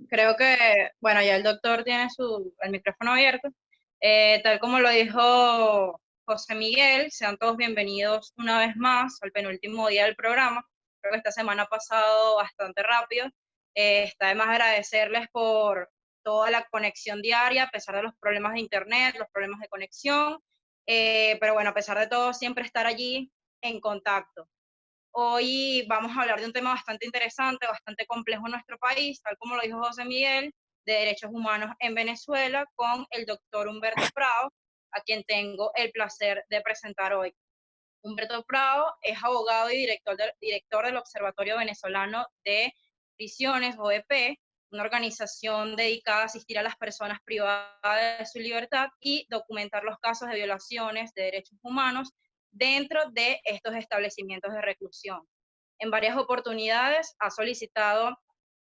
Creo que, bueno, ya el doctor tiene el micrófono abierto. Tal como lo dijo José Miguel, sean todos bienvenidos una vez más al penúltimo día del programa. Creo que esta semana ha pasado bastante rápido. Está de más agradecerles por toda la conexión diaria, a pesar de los problemas de internet, los problemas de conexión. Pero bueno, a pesar de todo, siempre estar allí en contacto. Hoy vamos a hablar de un tema bastante interesante, bastante complejo en nuestro país, tal como lo dijo José Miguel, de derechos humanos en Venezuela, con el doctor Humberto Prado, a quien tengo el placer de presentar hoy. Humberto Prado es abogado y director del Observatorio Venezolano de Prisiones, OEP, una organización dedicada a asistir a las personas privadas de su libertad y documentar los casos de violaciones de derechos humanos dentro de estos establecimientos de reclusión. En varias oportunidades ha solicitado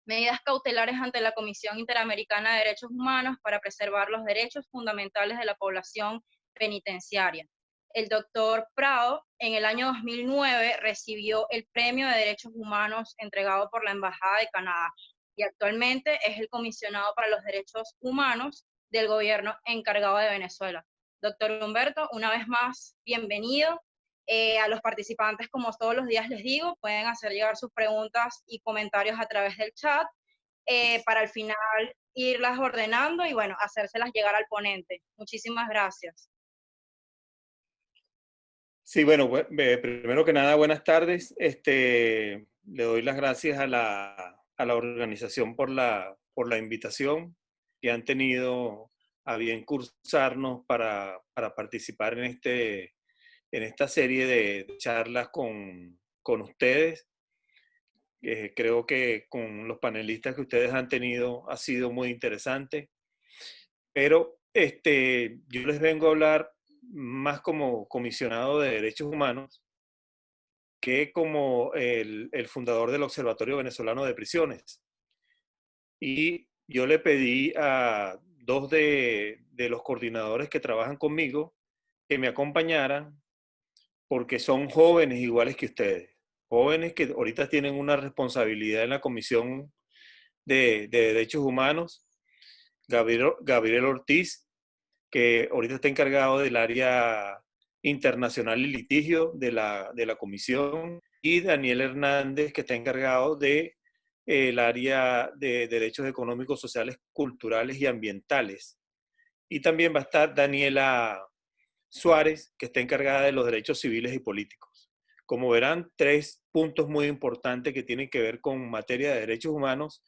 medidas cautelares ante la Comisión Interamericana de Derechos Humanos para preservar los derechos fundamentales de la población penitenciaria. El doctor Prado en el año 2009 recibió el Premio de Derechos Humanos entregado por la Embajada de Canadá y actualmente es el comisionado para los derechos humanos del gobierno encargado de Venezuela. Doctor Humberto, una vez más, bienvenido. A los participantes, como todos los días les digo, pueden hacer llegar sus preguntas y comentarios a través del chat para al final irlas ordenando y bueno, hacérselas llegar al ponente. Muchísimas gracias. Sí, bueno, primero que nada, buenas tardes. Le doy las gracias a la organización por la invitación que han tenido a bien cursarnos para participar en esta serie de charlas con ustedes. Creo que con los panelistas que ustedes han tenido ha sido muy interesante, pero yo les vengo a hablar más como comisionado de derechos humanos que como el fundador del Observatorio Venezolano de Prisiones. Y yo le pedí a dos de los coordinadores que trabajan conmigo que me acompañaran porque son jóvenes iguales que ustedes, jóvenes que ahorita tienen una responsabilidad en la Comisión de Derechos Humanos. Gabriel Ortiz, que ahorita está encargado del área internacional y litigio de la comisión, y Daniel Hernández, que está encargado de el área de derechos económicos, sociales, culturales y ambientales. Y también va a estar Daniela Suárez, que está encargada de los derechos civiles y políticos. Como verán, tres puntos muy importantes que tienen que ver con materia de derechos humanos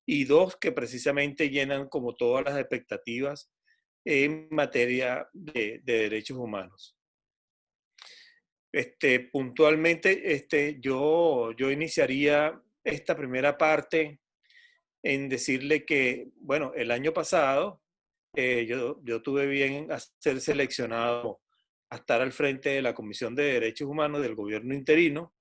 y dos que precisamente llenan como todas las expectativas en materia de derechos humanos. Puntualmente, yo iniciaría esta primera parte en decirle que, bueno, el año pasado yo tuve bien a ser seleccionado a estar al frente de la Comisión de Derechos Humanos del gobierno interino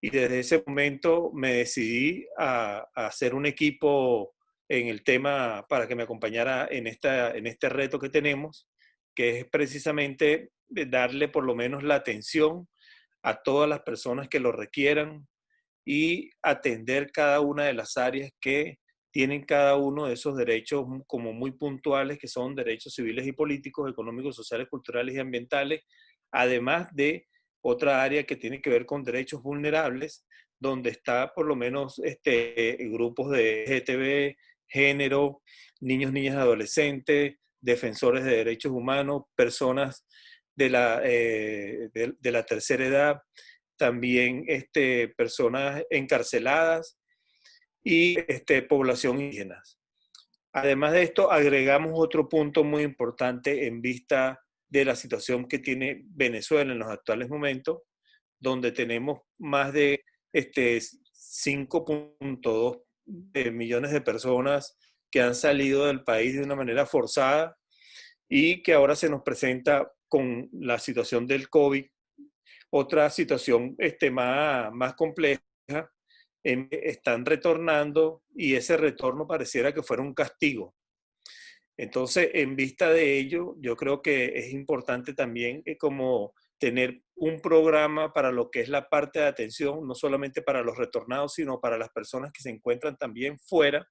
y desde ese momento me decidí a hacer un equipo en el tema para que me acompañara en este reto que tenemos, que es precisamente darle por lo menos la atención a todas las personas que lo requieran y atender cada una de las áreas que tienen cada uno de esos derechos como muy puntuales, que son derechos civiles y políticos, económicos, sociales, culturales y ambientales, además de otra área que tiene que ver con derechos vulnerables, donde está por lo menos grupos de LGTB, género, niños, niñas, adolescentes, defensores de derechos humanos, personas de la tercera edad, también personas encarceladas y población indígena. Además de esto, agregamos otro punto muy importante en vista de la situación que tiene Venezuela en los actuales momentos, donde tenemos más de 5.2 millones de personas que han salido del país de una manera forzada y que ahora se nos presenta con la situación del COVID otra situación más compleja. Están retornando y ese retorno pareciera que fuera un castigo. Entonces, en vista de ello, yo creo que es importante también como tener un programa para lo que es la parte de atención, no solamente para los retornados, sino para las personas que se encuentran también fuera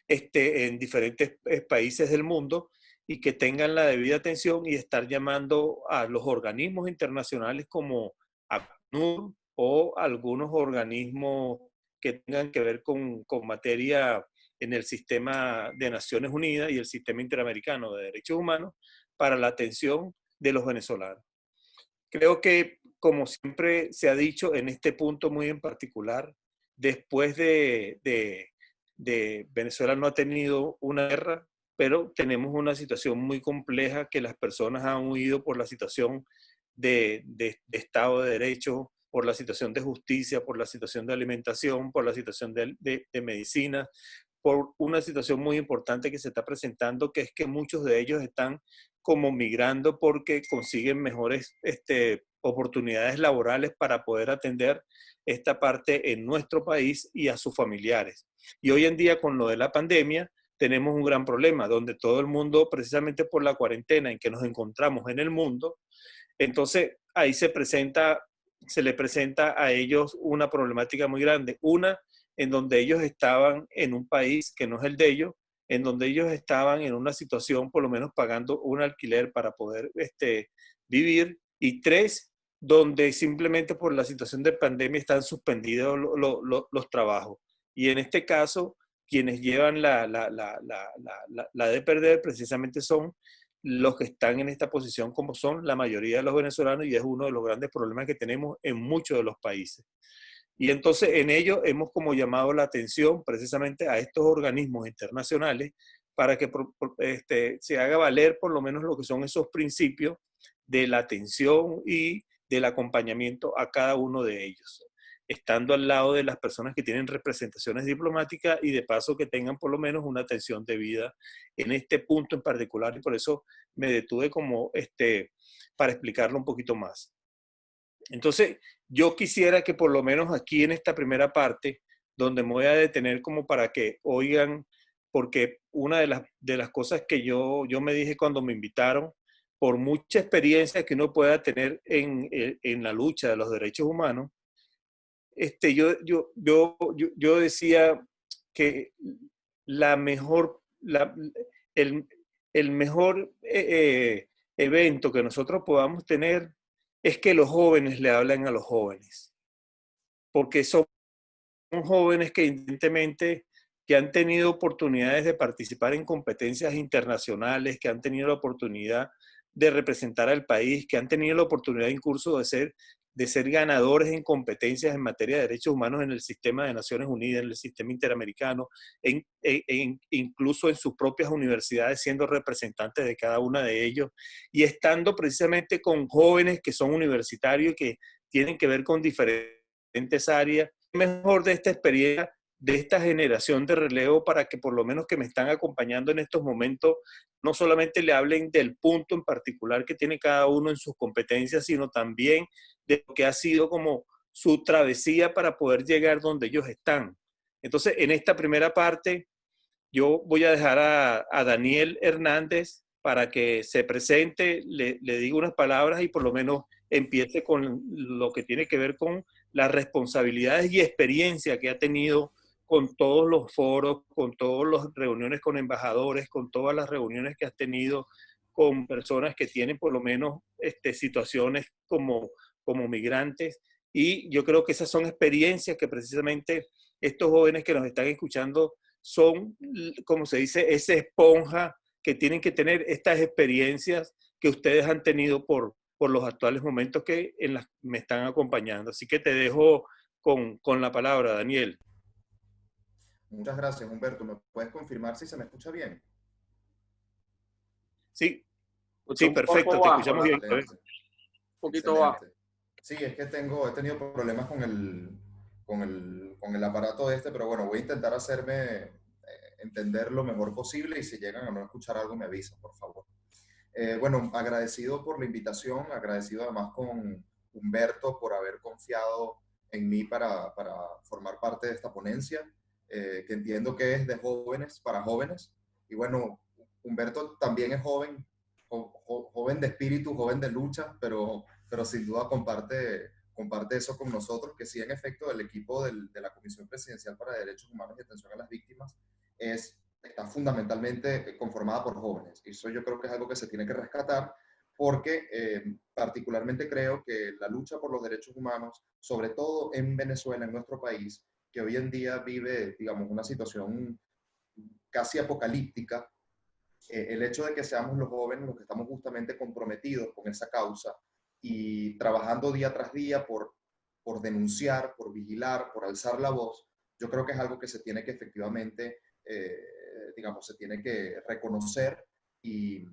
en diferentes países del mundo y que tengan la debida atención y estar llamando a los organismos internacionales como ACNUR o algunos organismos que tengan que ver con materia en el sistema de Naciones Unidas y el sistema interamericano de derechos humanos para la atención de los venezolanos. Creo que, como siempre se ha dicho, en este punto muy en particular, después de Venezuela no ha tenido una guerra, pero tenemos una situación muy compleja que las personas han huido por la situación de Estado de Derecho, por la situación de justicia, por la situación de alimentación, por la situación de medicina, por una situación muy importante que se está presentando, que es que muchos de ellos están como migrando porque consiguen mejores oportunidades laborales para poder atender esta parte en nuestro país y a sus familiares. Y hoy en día con lo de la pandemia tenemos un gran problema donde todo el mundo, precisamente por la cuarentena en que nos encontramos en el mundo, entonces ahí se le presenta a ellos una problemática muy grande. Una, en donde ellos estaban en un país que no es el de ellos, en donde ellos estaban en una situación, por lo menos pagando un alquiler para poder vivir. Y tres, donde simplemente por la situación de pandemia están suspendidos los trabajos. Y en este caso, quienes llevan la de perder precisamente son los que están en esta posición, como son la mayoría de los venezolanos, y es uno de los grandes problemas que tenemos en muchos de los países. Y entonces en ello hemos como llamado la atención precisamente a estos organismos internacionales para que se haga valer por lo menos lo que son esos principios de la atención y del acompañamiento a cada uno de ellos, estando al lado de las personas que tienen representaciones diplomáticas y de paso que tengan por lo menos una atención debida en este punto en particular, y por eso me detuve como para explicarlo un poquito más. Entonces, yo quisiera que por lo menos aquí en esta primera parte, donde me voy a detener como para que oigan, porque una de las cosas que yo me dije cuando me invitaron, por mucha experiencia que uno pueda tener en la lucha de los derechos humanos, yo decía que la mejor, el, el mejor evento que nosotros podamos tener es que los jóvenes le hablen a los jóvenes, porque son jóvenes que evidentemente que han tenido oportunidades de participar en competencias internacionales, que han tenido la oportunidad de representar al país, que han tenido la oportunidad incluso de ser ganadores en competencias en materia de derechos humanos en el sistema de Naciones Unidas, en el sistema interamericano, incluso en sus propias universidades, siendo representantes de cada una de ellos y estando precisamente con jóvenes que son universitarios y que tienen que ver con diferentes áreas. Mejor de esta experiencia, de esta generación de relevo, para que por lo menos que me están acompañando en estos momentos, no solamente le hablen del punto en particular que tiene cada uno en sus competencias, sino también de lo que ha sido como su travesía para poder llegar donde ellos están. Entonces, en esta primera parte, yo voy a dejar a Daniel Hernández para que se presente, le diga unas palabras y por lo menos empiece con lo que tiene que ver con las responsabilidades y experiencia que ha tenido con todos los foros, con todas las reuniones con embajadores, con todas las reuniones que has tenido con personas que tienen por lo menos situaciones como migrantes. Y yo creo que esas son experiencias que precisamente estos jóvenes que nos están escuchando son, como se dice, esa esponja que tienen que tener estas experiencias que ustedes han tenido por los actuales momentos que en las me están acompañando. Así que te dejo con la palabra, Daniel. Muchas gracias, Humberto. ¿Me puedes confirmar si se me escucha bien? Sí, Escucha sí, un perfecto, poco te bajo, escuchamos bien. Excelente, un poquito bajo. excelente. Sí, es que he tenido problemas con el aparato este, pero bueno, voy a intentar hacerme entender lo mejor posible y si llegan a no escuchar algo me avisan, por favor. Bueno, agradecido por la invitación, agradecido además con Humberto por haber confiado en mí para formar parte de esta ponencia, que entiendo que es de jóvenes para jóvenes. Y bueno, Humberto también es joven, joven de espíritu, joven de lucha, pero sin duda comparte eso con nosotros, que sí, en efecto, el equipo de la Comisión Presidencial para Derechos Humanos y Atención a las Víctimas es está fundamentalmente conformada por jóvenes. Y eso yo creo que es algo que se tiene que rescatar porque particularmente creo que la lucha por los derechos humanos, sobre todo en Venezuela, en nuestro país, que hoy en día vive, digamos, una situación casi apocalíptica, el hecho de que seamos los jóvenes los que estamos justamente comprometidos con esa causa y trabajando día tras día por denunciar, por vigilar, por alzar la voz, yo creo que es algo que se tiene que efectivamente, digamos, se tiene que reconocer y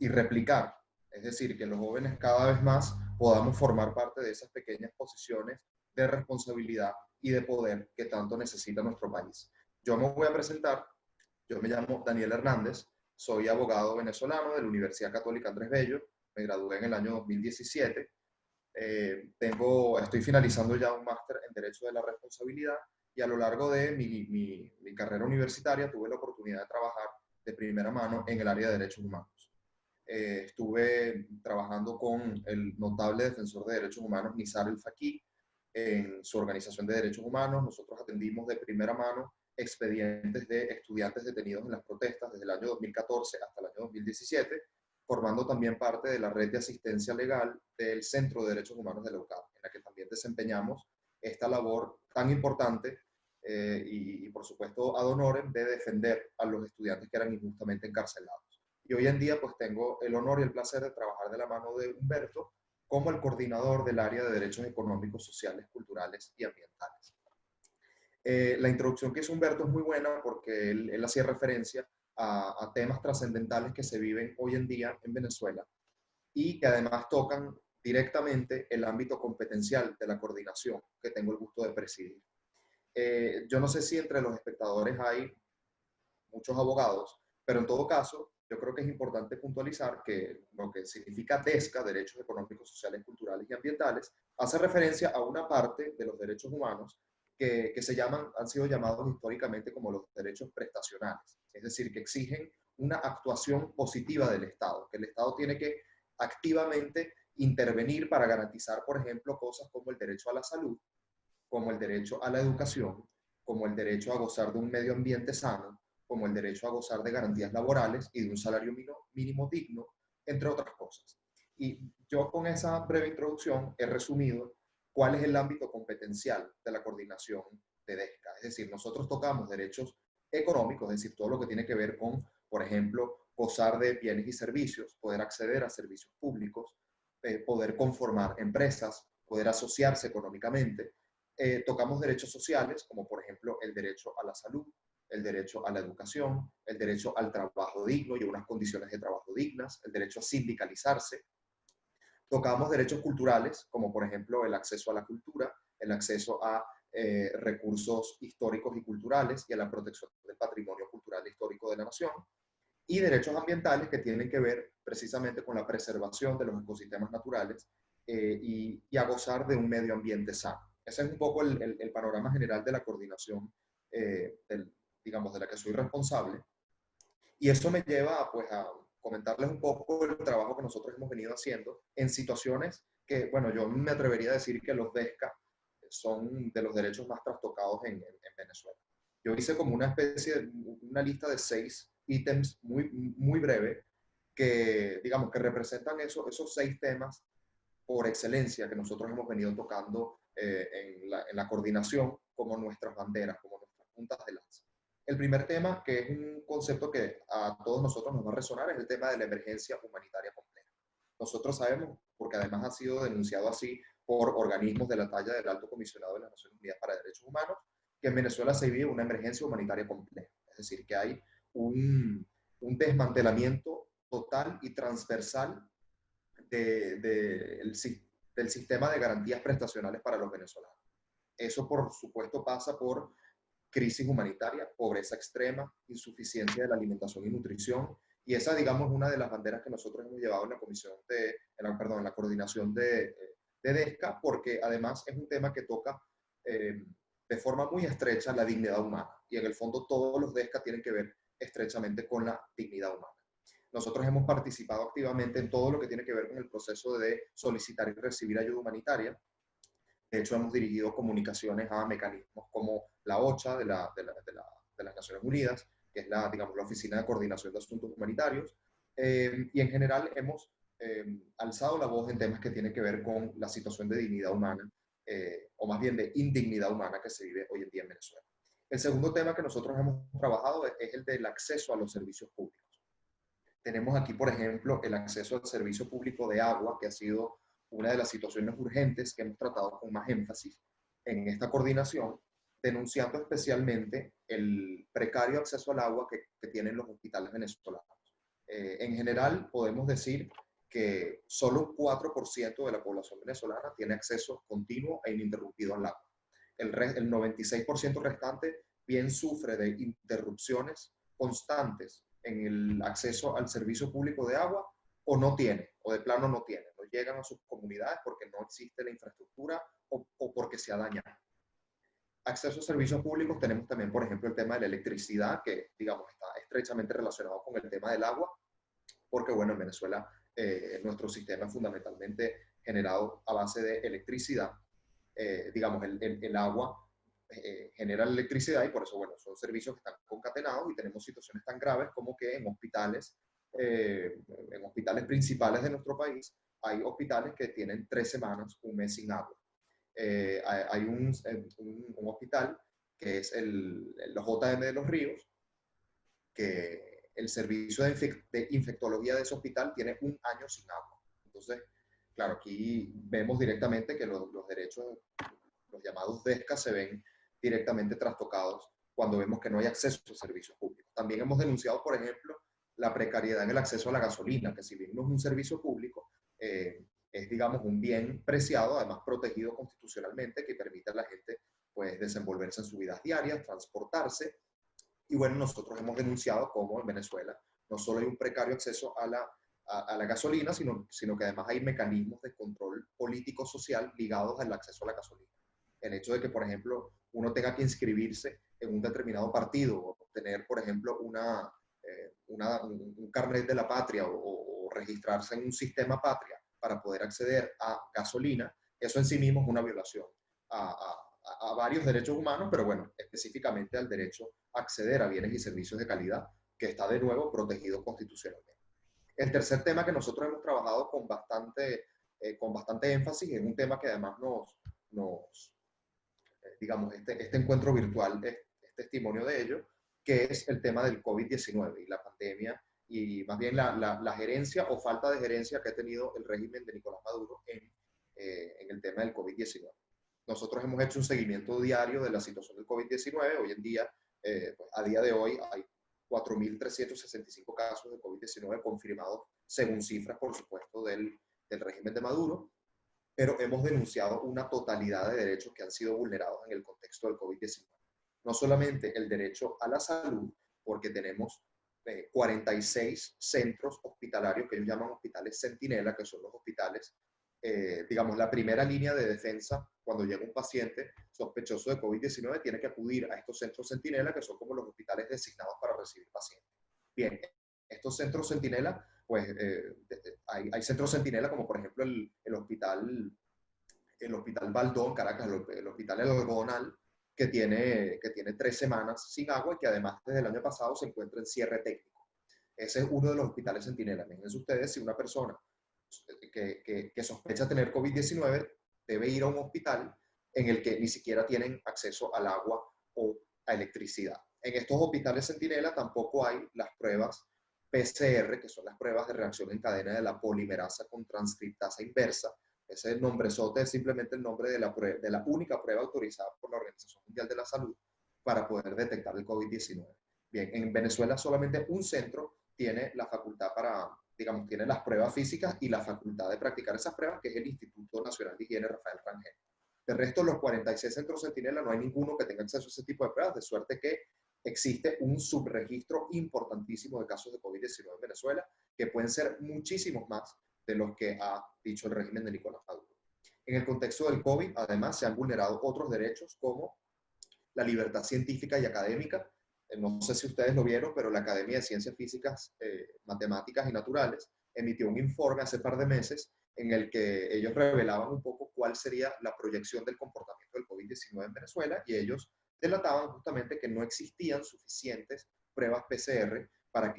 replicar. Es decir, que los jóvenes cada vez más podamos formar parte de esas pequeñas posiciones de responsabilidad y de poder que tanto necesita nuestro país. Yo me voy a presentar. Yo me llamo Daniel Hernández, soy abogado venezolano de la Universidad Católica Andrés Bello, me gradué en el año 2017, estoy finalizando ya un máster en Derecho de la Responsabilidad y a lo largo de mi carrera universitaria tuve la oportunidad de trabajar de primera mano en el área de derechos humanos. Estuve trabajando con el notable defensor de derechos humanos Nizar El Faqih en su organización de derechos humanos. Nosotros atendimos de primera mano expedientes de estudiantes detenidos en las protestas desde el año 2014 hasta el año 2017, formando también parte de la red de asistencia legal del Centro de Derechos Humanos de la UCAP, en la que también desempeñamos esta labor tan importante y por supuesto ad honorem de defender a los estudiantes que eran injustamente encarcelados. Y hoy en día pues tengo el honor y el placer de trabajar de la mano de Humberto como el coordinador del área de derechos económicos, sociales, culturales y ambientales. La introducción que hizo Humberto es muy buena porque él hacía referencia a temas trascendentales que se viven hoy en día en Venezuela y que además tocan directamente el ámbito competencial de la coordinación que tengo el gusto de presidir. Yo no sé si entre los espectadores hay muchos abogados, pero en todo caso, yo creo que es importante puntualizar que lo que significa DESCA, Derechos Económicos, Sociales, Culturales y Ambientales, hace referencia a una parte de los derechos humanos que han sido llamados históricamente como los derechos prestacionales, es decir, que exigen una actuación positiva del Estado, que el Estado tiene que activamente intervenir para garantizar, por ejemplo, cosas como el derecho a la salud, como el derecho a la educación, como el derecho a gozar de un medio ambiente sano, como el derecho a gozar de garantías laborales y de un salario mínimo digno, entre otras cosas. Y yo con esa breve introducción he resumido cuál es el ámbito competencial de la coordinación de DESCA. Es decir, nosotros tocamos derechos económicos, es decir, todo lo que tiene que ver con, por ejemplo, gozar de bienes y servicios, poder acceder a servicios públicos, poder conformar empresas, poder asociarse económicamente. Tocamos derechos sociales, como por ejemplo el derecho a la salud, el derecho a la educación, el derecho al trabajo digno y a unas condiciones de trabajo dignas, el derecho a sindicalizarse. Tocamos derechos culturales, como por ejemplo el acceso a la cultura, el acceso a recursos históricos y culturales y a la protección del patrimonio cultural e histórico de la nación. Y derechos ambientales que tienen que ver precisamente con la preservación de los ecosistemas naturales y a gozar de un medio ambiente sano. Ese es un poco el panorama general de la coordinación, digamos, de la que soy responsable. Y eso me lleva pues, a comentarles un poco el trabajo que nosotros hemos venido haciendo en situaciones que, bueno, yo me atrevería a decir que los DESCA son de los derechos más trastocados en Venezuela. Yo hice como una especie de una lista de 6 ítems muy breve que, digamos, que representan esos 6 temas por excelencia que nosotros hemos venido tocando en la coordinación como nuestras banderas, como nuestras puntas de lanza. El primer tema, que es un concepto que a todos nosotros nos va a resonar, es el tema de la emergencia humanitaria compleja. Nosotros sabemos, porque además ha sido denunciado así por organismos de la talla del Alto Comisionado de las Naciones Unidas para Derechos Humanos, que en Venezuela se vive una emergencia humanitaria compleja. Es decir, que hay un desmantelamiento total y transversal del sistema de garantías prestacionales para los venezolanos. Eso, por supuesto, pasa por crisis humanitaria, pobreza extrema, insuficiencia de la alimentación y nutrición, y esa, digamos, es una de las banderas que nosotros hemos llevado en la comisión en la coordinación de DESCA, porque además es un tema que toca de forma muy estrecha la dignidad humana, y en el fondo todos los DESCA tienen que ver estrechamente con la dignidad humana. Nosotros hemos participado activamente en todo lo que tiene que ver con el proceso de solicitar y recibir ayuda humanitaria. De hecho, hemos dirigido comunicaciones a mecanismos como la OCHA de las Naciones Unidas, que es digamos, la Oficina de Coordinación de Asuntos Humanitarios, y en general hemos alzado la voz en temas que tienen que ver con la situación de dignidad humana, o más bien de indignidad humana que se vive hoy en día en Venezuela. El segundo tema que nosotros hemos trabajado es el del acceso a los servicios públicos. Tenemos aquí, por ejemplo, el acceso al servicio público de agua, que ha sido una de las situaciones urgentes que hemos tratado con más énfasis en esta coordinación, denunciando especialmente el precario acceso al agua que tienen los hospitales venezolanos. En general, podemos decir que solo un 4% de la población venezolana tiene acceso continuo e ininterrumpido al agua. El 96% restante bien sufre de interrupciones constantes en el acceso al servicio público de agua, o no tiene, o de plano no tiene, no llegan a sus comunidades porque no existe la infraestructura o porque se ha dañado. Acceso a servicios públicos tenemos también, por ejemplo, el tema de la electricidad, que, digamos, está estrechamente relacionado con el tema del agua, porque, bueno, en Venezuela nuestro sistema es fundamentalmente generado a base de electricidad. Digamos, el agua genera la electricidad y por eso, bueno, son servicios que están concatenados y tenemos situaciones tan graves como que en hospitales principales de nuestro país hay hospitales que tienen 3 semanas, un mes sin agua. Hay un hospital que es los JM de Los Ríos, que el servicio de infectología de ese hospital tiene 1 año sin agua. Entonces, claro, aquí vemos directamente que los derechos, los llamados DESCA, se ven directamente trastocados cuando vemos que no hay acceso a servicios públicos. También hemos denunciado, por ejemplo, la precariedad en el acceso a la gasolina, que si bien no es un servicio público, es, digamos, un bien preciado, además protegido constitucionalmente, que permite a la gente, pues, desenvolverse en sus vidas diarias, transportarse. Y bueno, nosotros hemos denunciado cómo en Venezuela no solo hay un precario acceso a la gasolina, sino que además hay mecanismos de control político-social ligados al acceso a la gasolina. El hecho de que, por ejemplo, uno tenga que inscribirse en un determinado partido o obtener, por ejemplo, un carnet de la patria o registrarse en un sistema patria para poder acceder a gasolina, eso en sí mismo es una violación a varios derechos humanos, pero bueno, específicamente al derecho a acceder a bienes y servicios de calidad, que está de nuevo protegido constitucionalmente. El tercer tema que nosotros hemos trabajado con bastante énfasis es un tema que además digamos, este encuentro virtual es testimonio de ello, que es el tema del COVID-19 y la pandemia, y más bien la gerencia o falta de gerencia que ha tenido el régimen de Nicolás Maduro en el tema del COVID-19. Nosotros hemos hecho un seguimiento diario de la situación del COVID-19. Hoy en día, pues, a día de hoy, hay 4.365 casos de COVID-19 confirmados, según cifras, por supuesto, del régimen de Maduro, pero hemos denunciado una totalidad de derechos que han sido vulnerados en el contexto del COVID-19. No solamente el derecho a la salud, porque tenemos 46 centros hospitalarios que ellos llaman hospitales centinela, que son los hospitales, digamos, la primera línea de defensa cuando llega un paciente sospechoso de COVID-19, tiene que acudir a estos centros centinela, que son como los hospitales designados para recibir pacientes. Bien, estos centros centinela, pues hay centros centinela como por ejemplo el hospital Baldón, Caracas, el hospital El Algodonal, que tiene 3 semanas sin agua y que además desde el año pasado se encuentra en cierre técnico. Ese es uno de los hospitales centinela. Imagínense ustedes si una persona que sospecha tener COVID-19 debe ir a un hospital en el que ni siquiera tienen acceso al agua o a electricidad. En estos hospitales centinela tampoco hay las pruebas PCR, que son las pruebas de reacción en cadena de la polimerasa con transcriptasa inversa. Ese nombrezote es simplemente el nombre de la única prueba autorizada por la Organización Mundial de la Salud para poder detectar el COVID-19. Bien, en Venezuela solamente un centro tiene la facultad para, digamos, tiene las pruebas físicas y la facultad de practicar esas pruebas, que es el Instituto Nacional de Higiene Rafael Rangel. De resto, los 46 centros centinela no hay ninguno que tenga acceso a ese tipo de pruebas, de suerte que existe un subregistro importantísimo de casos de COVID-19 en Venezuela, que pueden ser muchísimos más de los que ha dicho el régimen de Nicolás Maduro. En el contexto del COVID, además, se han vulnerado otros derechos como la libertad científica y académica. No sé si ustedes lo vieron, pero la Academia de Ciencias Físicas, Matemáticas y Naturales emitió un informe hace par de meses en el que ellos revelaban un poco cuál sería la proyección del comportamiento del COVID-19 en Venezuela, y ellos delataban justamente que no existían suficientes pruebas PCR para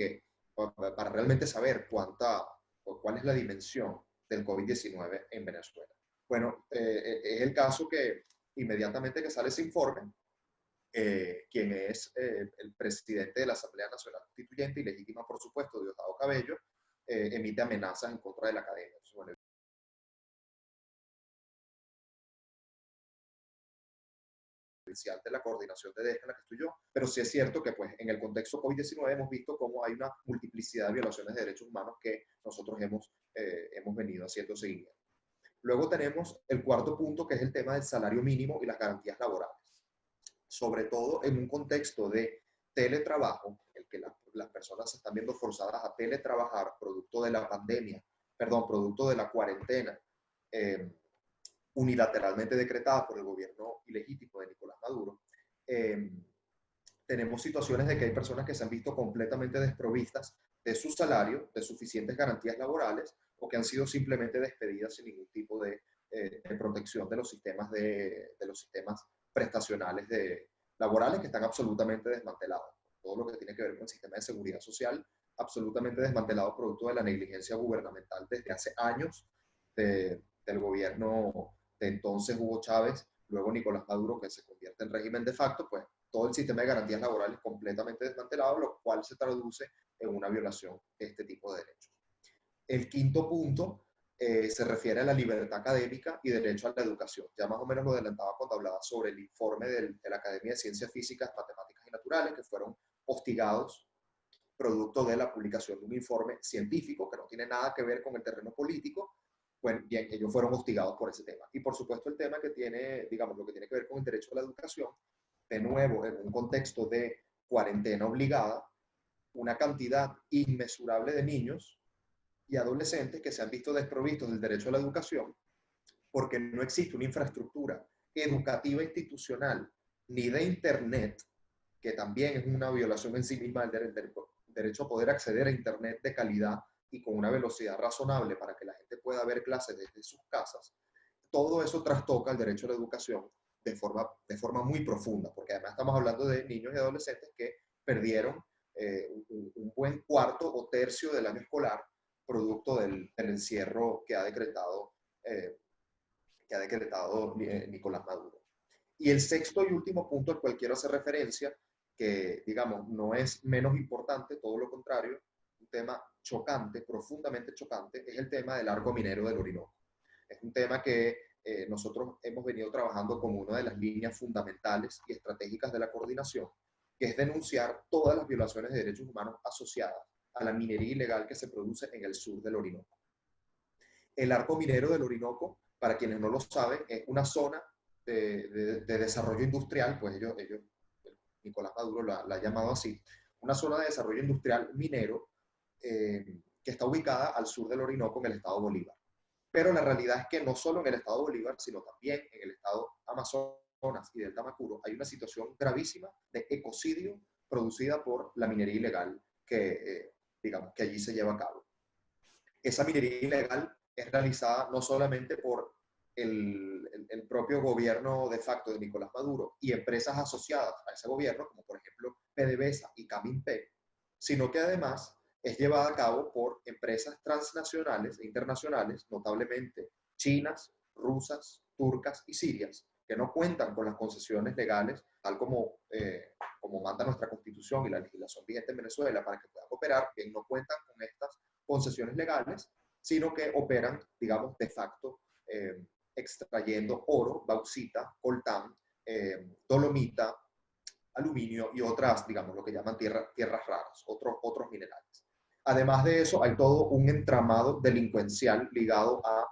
realmente saber cuál es la dimensión del COVID-19 en Venezuela. Bueno, es el caso que inmediatamente que sale ese informe, quien es el presidente de la Asamblea Nacional Constituyente y legítima, por supuesto, Diosdado Cabello, emite amenazas en contra de la academia. Entonces, bueno, de la coordinación de DESCA en la que estoy yo, pero sí es cierto que pues, en el contexto COVID-19 hemos visto cómo hay una multiplicidad de violaciones de derechos humanos que nosotros hemos venido haciendo seguimiento. Luego tenemos el cuarto punto, que es el tema del salario mínimo y las garantías laborales. Sobre todo en un contexto de teletrabajo, en el que las personas se están viendo forzadas a teletrabajar producto de la pandemia, producto de la cuarentena, unilateralmente decretada por el gobierno ilegítimo de Nicolás Maduro, tenemos situaciones de que hay personas que se han visto completamente desprovistas de su salario, de suficientes garantías laborales, o que han sido simplemente despedidas sin ningún tipo de protección de los sistemas prestacionales laborales, que están absolutamente desmantelados. Todo lo que tiene que ver con el sistema de seguridad social, absolutamente desmantelado producto de la negligencia gubernamental desde hace años del gobierno de entonces Hugo Chávez, luego Nicolás Maduro, que se convierte en régimen de facto. Pues todo el sistema de garantías laborales completamente desmantelado, lo cual se traduce en una violación de este tipo de derechos. El quinto punto se refiere a la libertad académica y derecho a la educación. Ya más o menos lo adelantaba cuando hablaba sobre el informe de la Academia de Ciencias Físicas, Matemáticas y Naturales, que fueron hostigados producto de la publicación de un informe científico que no tiene nada que ver con el terreno político. Bueno, bien, ellos fueron hostigados por ese tema. Y por supuesto el tema que tiene, digamos, lo que tiene que ver con el derecho a la educación, de nuevo, en un contexto de cuarentena obligada, una cantidad inmesurable de niños y adolescentes que se han visto desprovistos del derecho a la educación porque no existe una infraestructura educativa institucional ni de Internet, que también es una violación en sí misma del derecho a poder acceder a Internet de calidad y con una velocidad razonable para que la gente pueda ver clases desde sus casas. Todo eso trastoca el derecho a la educación de forma muy profunda, porque además estamos hablando de niños y adolescentes que perdieron un buen cuarto o tercio del año escolar producto del encierro que ha decretado Nicolás Maduro. Y el sexto y último punto al cual quiero hacer referencia, que digamos no es menos importante, todo lo contrario, un tema chocante, profundamente chocante, es el tema del arco minero del Orinoco. Es un tema que nosotros hemos venido trabajando como una de las líneas fundamentales y estratégicas de la coordinación, que es denunciar todas las violaciones de derechos humanos asociadas a la minería ilegal que se produce en el sur del Orinoco. El arco minero del Orinoco, para quienes no lo saben, es una zona de desarrollo industrial, pues Nicolás Maduro la ha llamado así, una zona de desarrollo industrial minero que está ubicada al sur del Orinoco en el estado Bolívar. Pero la realidad es que no solo en el estado Bolívar, sino también en el estado Amazonas y del Tamacuro hay una situación gravísima de ecocidio producida por la minería ilegal que allí se lleva a cabo. Esa minería ilegal es realizada no solamente por el propio gobierno de facto de Nicolás Maduro y empresas asociadas a ese gobierno, como por ejemplo PDVSA y Caminpe, sino que además es llevada a cabo por empresas transnacionales e internacionales, notablemente chinas, rusas, turcas y sirias, que no cuentan con las concesiones legales, tal como manda nuestra Constitución y la legislación vigente en Venezuela para que puedan operar, que no cuentan con estas concesiones legales, sino que operan, digamos, de facto, extrayendo oro, bauxita, coltán, dolomita, aluminio y otras, digamos, lo que llaman tierras raras, otros minerales. Además de eso, hay todo un entramado delincuencial ligado a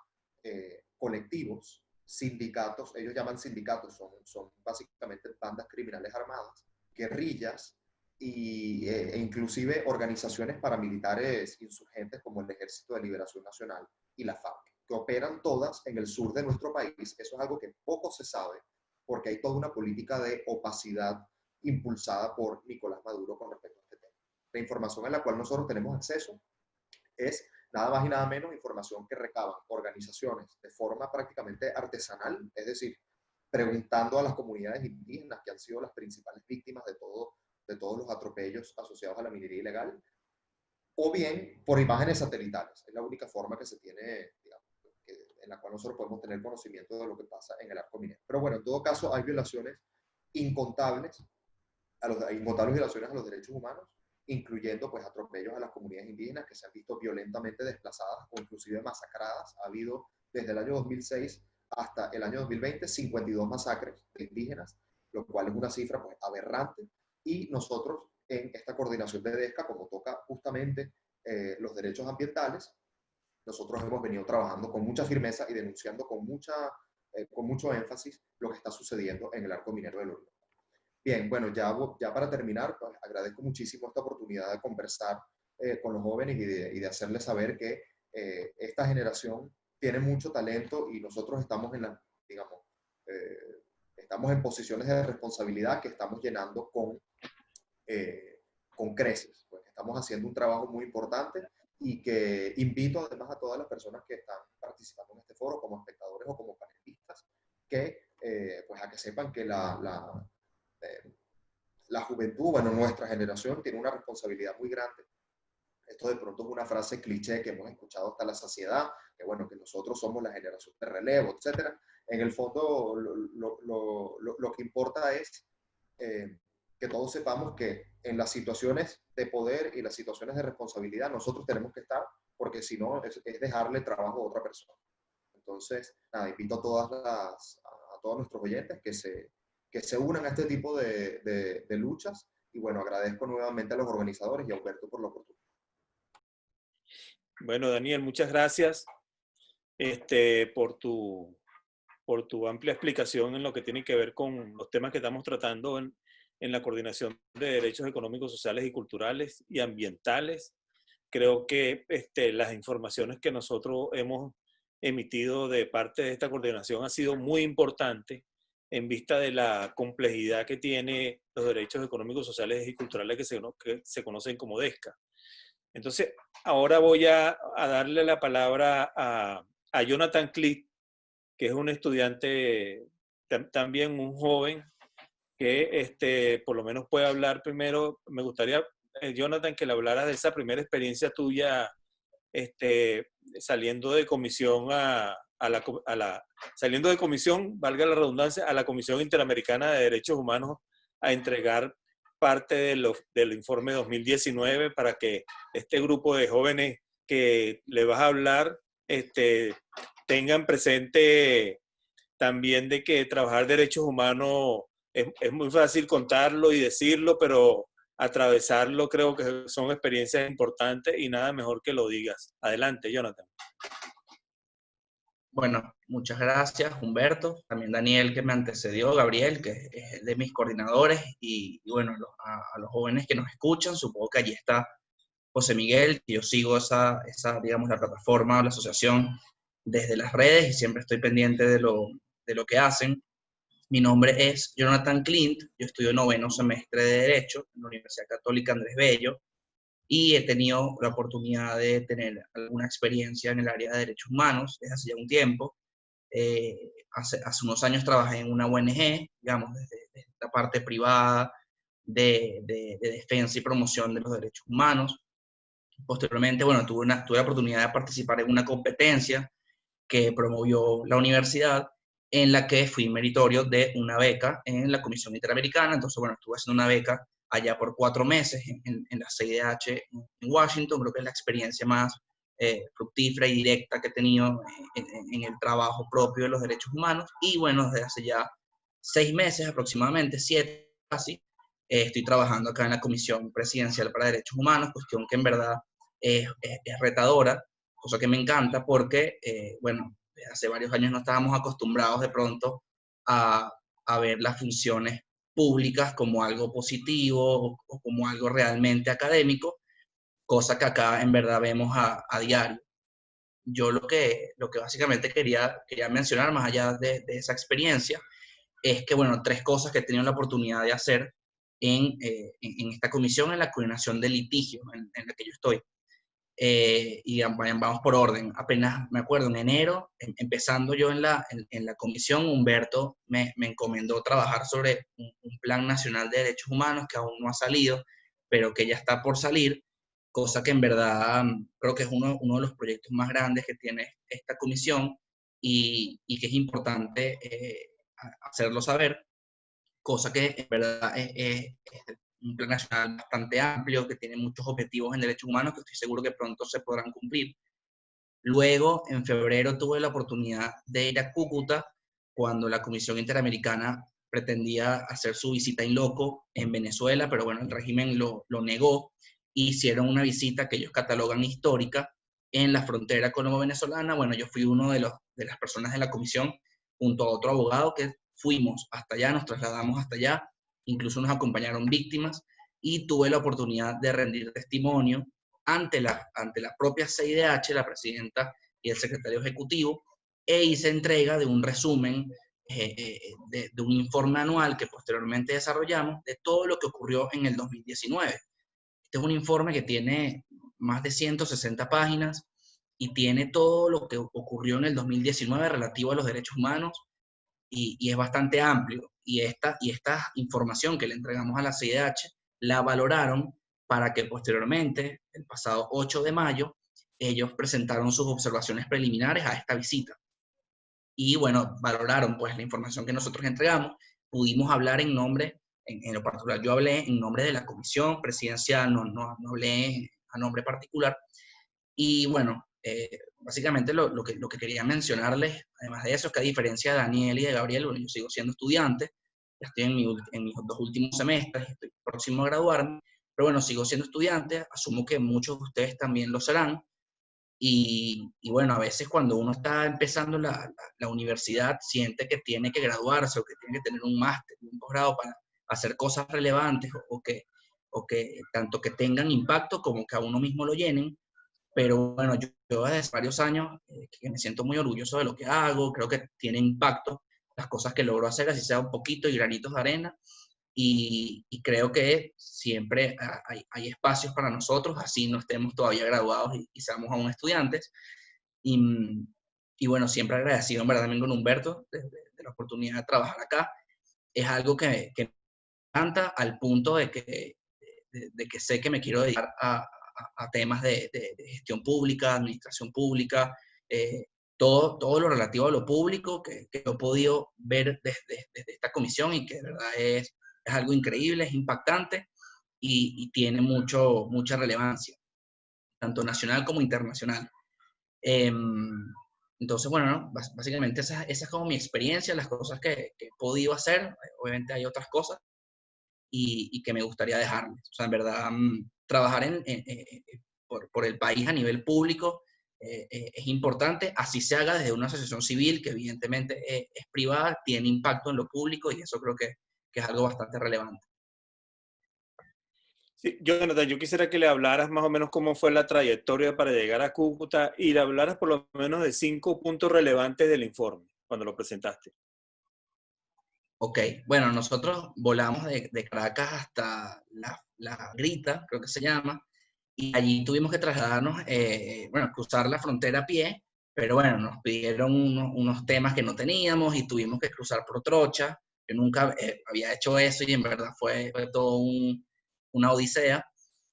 colectivos, sindicatos, ellos llaman sindicatos, son básicamente bandas criminales armadas, guerrillas e inclusive organizaciones paramilitares insurgentes como el Ejército de Liberación Nacional y la FARC, que operan todas en el sur de nuestro país. Eso es algo que poco se sabe, porque hay toda una política de opacidad impulsada por Nicolás Maduro con respecto a este tema. La información a la cual nosotros tenemos acceso es nada más y nada menos información que recaban organizaciones de forma prácticamente artesanal, es decir, preguntando a las comunidades indígenas que han sido las principales víctimas de todo de todos los atropellos asociados a la minería ilegal, o bien por imágenes satelitales. Es la única forma que se tiene, digamos, en la cual nosotros podemos tener conocimiento de lo que pasa en el arco minero. Pero bueno, en todo caso hay violaciones incontables, incontables violaciones a los derechos humanos, incluyendo pues atropellos a las comunidades indígenas que se han visto violentamente desplazadas o inclusive masacradas. Ha habido desde el año 2006 hasta el año 2020 52 masacres de indígenas, lo cual es una cifra pues aberrante, y nosotros en esta coordinación de DESCA, como toca justamente los derechos ambientales, nosotros hemos venido trabajando con mucha firmeza y denunciando con mucho énfasis lo que está sucediendo en el arco minero del Orinoco. Bien, bueno, ya para terminar, pues, agradezco muchísimo esta oportunidad de conversar con los jóvenes y de hacerles saber que esta generación tiene mucho talento y nosotros estamos estamos en posiciones de responsabilidad que estamos llenando con creces. Pues estamos haciendo un trabajo muy importante y que invito además a todas las personas que están participando en este foro como espectadores o como panelistas que pues a que sepan que la juventud, bueno, nuestra generación tiene una responsabilidad muy grande. Esto de pronto es una frase cliché que hemos escuchado hasta la saciedad, que bueno, que nosotros somos la generación de relevo, etc. En el fondo, lo que importa es que todos sepamos que en las situaciones de poder y las situaciones de responsabilidad nosotros tenemos que estar, porque si no es dejarle trabajo a otra persona. Entonces, nada, invito a todos nuestros oyentes que se unan a este tipo de luchas, y bueno, agradezco nuevamente a los organizadores y a Humberto por la oportunidad. Bueno, Daniel, muchas gracias por tu amplia explicación en lo que tiene que ver con los temas que estamos tratando en la coordinación de derechos económicos, sociales y culturales y ambientales. Creo que las informaciones que nosotros hemos emitido de parte de esta coordinación ha sido muy importante en vista de la complejidad que tiene los derechos económicos, sociales y culturales que se conocen como DESCA. Entonces, ahora voy a darle la palabra a Jonathan Clint, que es un estudiante, también un joven, que por lo menos puede hablar primero. Me gustaría, Jonathan, que le hablaras de esa primera experiencia tuya saliendo de comisión saliendo de comisión, valga la redundancia, a la Comisión Interamericana de Derechos Humanos a entregar parte del informe 2019 para que este grupo de jóvenes que le vas a hablar tengan presente también de que trabajar derechos humanos es muy fácil contarlo y decirlo, pero atravesarlo creo que son experiencias importantes y nada mejor que lo digas. Adelante, Jonathan. Bueno, muchas gracias, Humberto. También Daniel, que me antecedió, Gabriel, que es de mis coordinadores, y bueno, a los jóvenes que nos escuchan. Supongo que allí está José Miguel, que yo sigo esa digamos, la plataforma o la asociación desde las redes y siempre estoy pendiente de lo que hacen. Mi nombre es Jonathan Clint, yo estudio 9º semestre de Derecho en la Universidad Católica Andrés Bello, y he tenido la oportunidad de tener alguna experiencia en el área de derechos humanos desde hace ya un tiempo. Hace unos años trabajé en una ONG, digamos, desde esta parte privada de defensa y promoción de los derechos humanos. Posteriormente, bueno, tuve la oportunidad de participar en una competencia que promovió la universidad, en la que fui meritorio de una beca en la Comisión Interamericana. Entonces, bueno, estuve haciendo una beca allá por 4 meses en la CIDH en Washington. Creo que es la experiencia más fructífera y directa que he tenido en el trabajo propio de los derechos humanos. Y bueno, desde hace ya 6 meses aproximadamente, 7 casi, estoy trabajando acá en la Comisión Presidencial para Derechos Humanos, cuestión que en verdad es retadora, cosa que me encanta porque, bueno, hace varios años no estábamos acostumbrados de pronto a ver las funciones públicas como algo positivo o como algo realmente académico, cosa que acá en verdad vemos a diario. Yo lo que básicamente quería mencionar, más allá de esa experiencia, es que, bueno, 3 cosas que he tenido la oportunidad de hacer en esta comisión, en la coordinación de litigios en la que yo estoy. y vamos por orden. Apenas me acuerdo, en enero, empezando yo en la comisión, Humberto me encomendó trabajar sobre un plan nacional de derechos humanos que aún no ha salido, pero que ya está por salir, cosa que en verdad creo que es uno de los proyectos más grandes que tiene esta comisión y que es importante hacerlo saber, cosa que en verdad es un plan nacional bastante amplio, que tiene muchos objetivos en derechos humanos que estoy seguro que pronto se podrán cumplir. Luego, en febrero, tuve la oportunidad de ir a Cúcuta cuando la Comisión Interamericana pretendía hacer su visita in loco en Venezuela, pero bueno, el régimen lo negó. Hicieron una visita que ellos catalogan histórica en la frontera colombo-venezolana. Bueno, yo fui uno de las personas de la comisión, junto a otro abogado, que fuimos hasta allá, nos trasladamos hasta allá, incluso nos acompañaron víctimas, y tuve la oportunidad de rendir testimonio ante la propia CIDH, la presidenta y el secretario ejecutivo, e hice entrega de un resumen, de un informe anual que posteriormente desarrollamos de todo lo que ocurrió en el 2019. Este es un informe que tiene más de 160 páginas y tiene todo lo que ocurrió en el 2019 relativo a los derechos humanos, y es bastante amplio. Y esta información que le entregamos a la CIDH la valoraron para que posteriormente, el pasado 8 de mayo, ellos presentaron sus observaciones preliminares a esta visita. Y bueno, valoraron pues la información que nosotros entregamos. Pudimos hablar en nombre, en lo particular yo hablé en nombre de la comisión presidencial, no hablé a nombre particular. Y bueno, básicamente lo que quería mencionarles, además de eso, es que a diferencia de Daniel y de Gabriel, bueno, yo sigo siendo estudiante, ya estoy en mis 2 últimos semestres, estoy próximo a graduarme, pero bueno, sigo siendo estudiante, asumo que muchos de ustedes también lo serán, y bueno, a veces cuando uno está empezando la universidad, siente que tiene que graduarse o que tiene que tener un máster, un posgrado para hacer cosas relevantes o que tanto que tengan impacto como que a uno mismo lo llenen. Pero bueno, yo desde hace varios años que me siento muy orgulloso de lo que hago, creo que tiene impacto las cosas que logro hacer, así sea un poquito y granitos de arena, y creo que siempre hay espacios para nosotros, así no estemos todavía graduados y seamos aún estudiantes. Y, y bueno, siempre agradecido en verdad también con Humberto de la oportunidad de trabajar acá. Es algo que me encanta al punto de que sé que me quiero dedicar a temas de gestión pública, administración pública, todo lo relativo a lo público que he podido ver desde esta comisión y que de verdad es algo increíble, es impactante y tiene mucha relevancia, tanto nacional como internacional. Entonces, bueno, ¿no? Básicamente esa es como mi experiencia, las cosas que he podido hacer. Obviamente hay otras cosas y que me gustaría dejarles. O sea, en verdad, trabajar por el país a nivel público es importante, así se haga desde una asociación civil que evidentemente es privada, tiene impacto en lo público y eso creo que es algo bastante relevante. Sí, Jonathan, yo quisiera que le hablaras más o menos cómo fue la trayectoria para llegar a Cúcuta y le hablaras por lo menos de 5 puntos relevantes del informe cuando lo presentaste. Ok, bueno, nosotros volamos de Caracas hasta la Grita, creo que se llama, y allí tuvimos que trasladarnos, bueno, cruzar la frontera a pie, pero bueno, nos pidieron unos temas que no teníamos y tuvimos que cruzar por trocha. Yo nunca había hecho eso y en verdad fue todo una odisea,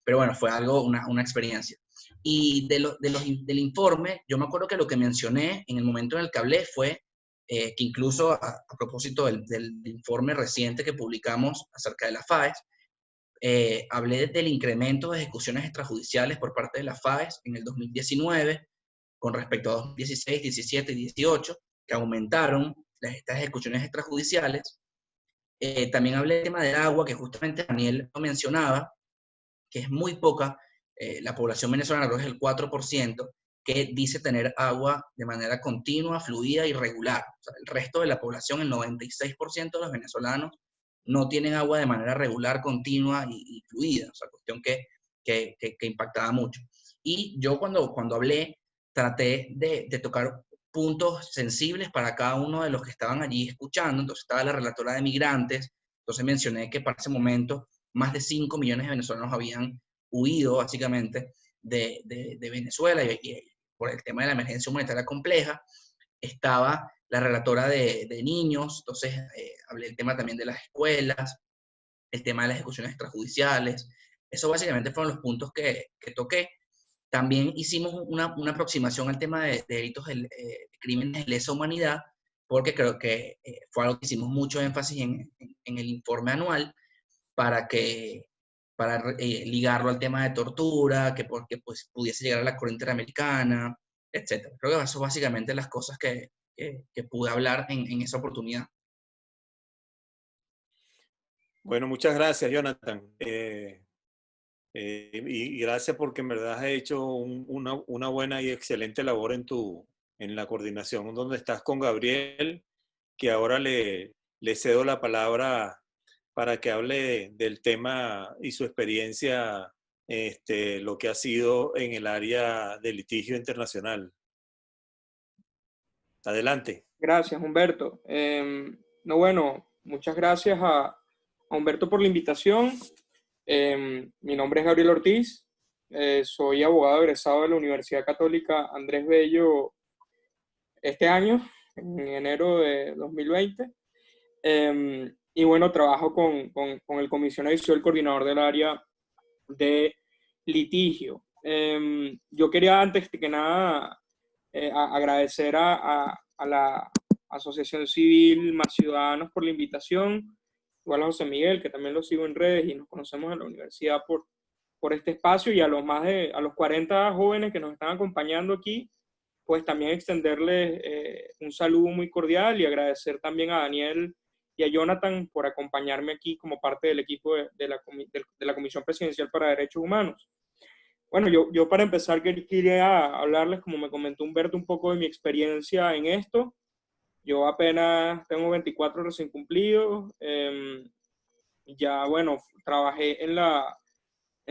pero bueno, fue una experiencia. Y del informe, yo me acuerdo que lo que mencioné en el momento en el que hablé fue que incluso a propósito del informe reciente que publicamos acerca de la FAES, hablé del incremento de ejecuciones extrajudiciales por parte de la FAES en el 2019 con respecto a 2016, 17 y 18, que aumentaron estas ejecuciones extrajudiciales. También hablé del tema del agua, que justamente Daniel lo mencionaba, que es muy poca, la población venezolana creo que es el 4%, que dice tener agua de manera continua, fluida y regular. O sea, el resto de la población, el 96% de los venezolanos, no tienen agua de manera regular, continua y fluida. O sea, cuestión que impactaba mucho. Y yo cuando hablé, traté de tocar puntos sensibles para cada uno de los que estaban allí escuchando. Entonces estaba la relatora de migrantes, entonces mencioné que para ese momento más de 5 millones de venezolanos habían huido, básicamente, de Venezuela y por el tema de la emergencia humanitaria compleja. Estaba la relatora de niños, entonces hablé del tema también de las escuelas, el tema de las ejecuciones extrajudiciales. Eso básicamente fueron los puntos que toqué. También hicimos una aproximación al tema de delitos de crímenes de lesa humanidad, porque creo que fue algo que hicimos mucho énfasis en el informe anual para ligarlo al tema de tortura, porque pues, pudiese llegar a la Corte Interamericana, etc. Creo que eso básicamente las cosas que pude hablar en esa oportunidad. Bueno, muchas gracias, Jonathan. Y gracias porque en verdad has hecho una buena y excelente labor en la coordinación donde estás con Gabriel, que ahora le cedo la palabra para que hable del tema y su experiencia, lo que ha sido en el área de litigio internacional. Adelante. Gracias, Humberto. No, bueno, muchas gracias a Humberto por la invitación. Mi nombre es Gabriel Ortiz. Soy abogado egresado de la Universidad Católica Andrés Bello este año, en enero de 2020. Y bueno, trabajo con el comisionado y soy el coordinador del área de litigio. Yo quería antes que nada agradecer a la Asociación Civil Más Ciudadanos por la invitación, igual a José Miguel, que también lo sigo en redes y nos conocemos en la universidad por este espacio, y a los 40 jóvenes que nos están acompañando aquí, pues también extenderles un saludo muy cordial y agradecer también a Daniel y a Jonathan por acompañarme aquí como parte del equipo de la Comisión Presidencial para Derechos Humanos. Bueno, yo para empezar quería hablarles, como me comentó Humberto, un poco de mi experiencia en esto. Yo apenas tengo 24 recién cumplidos. Ya, bueno, trabajé en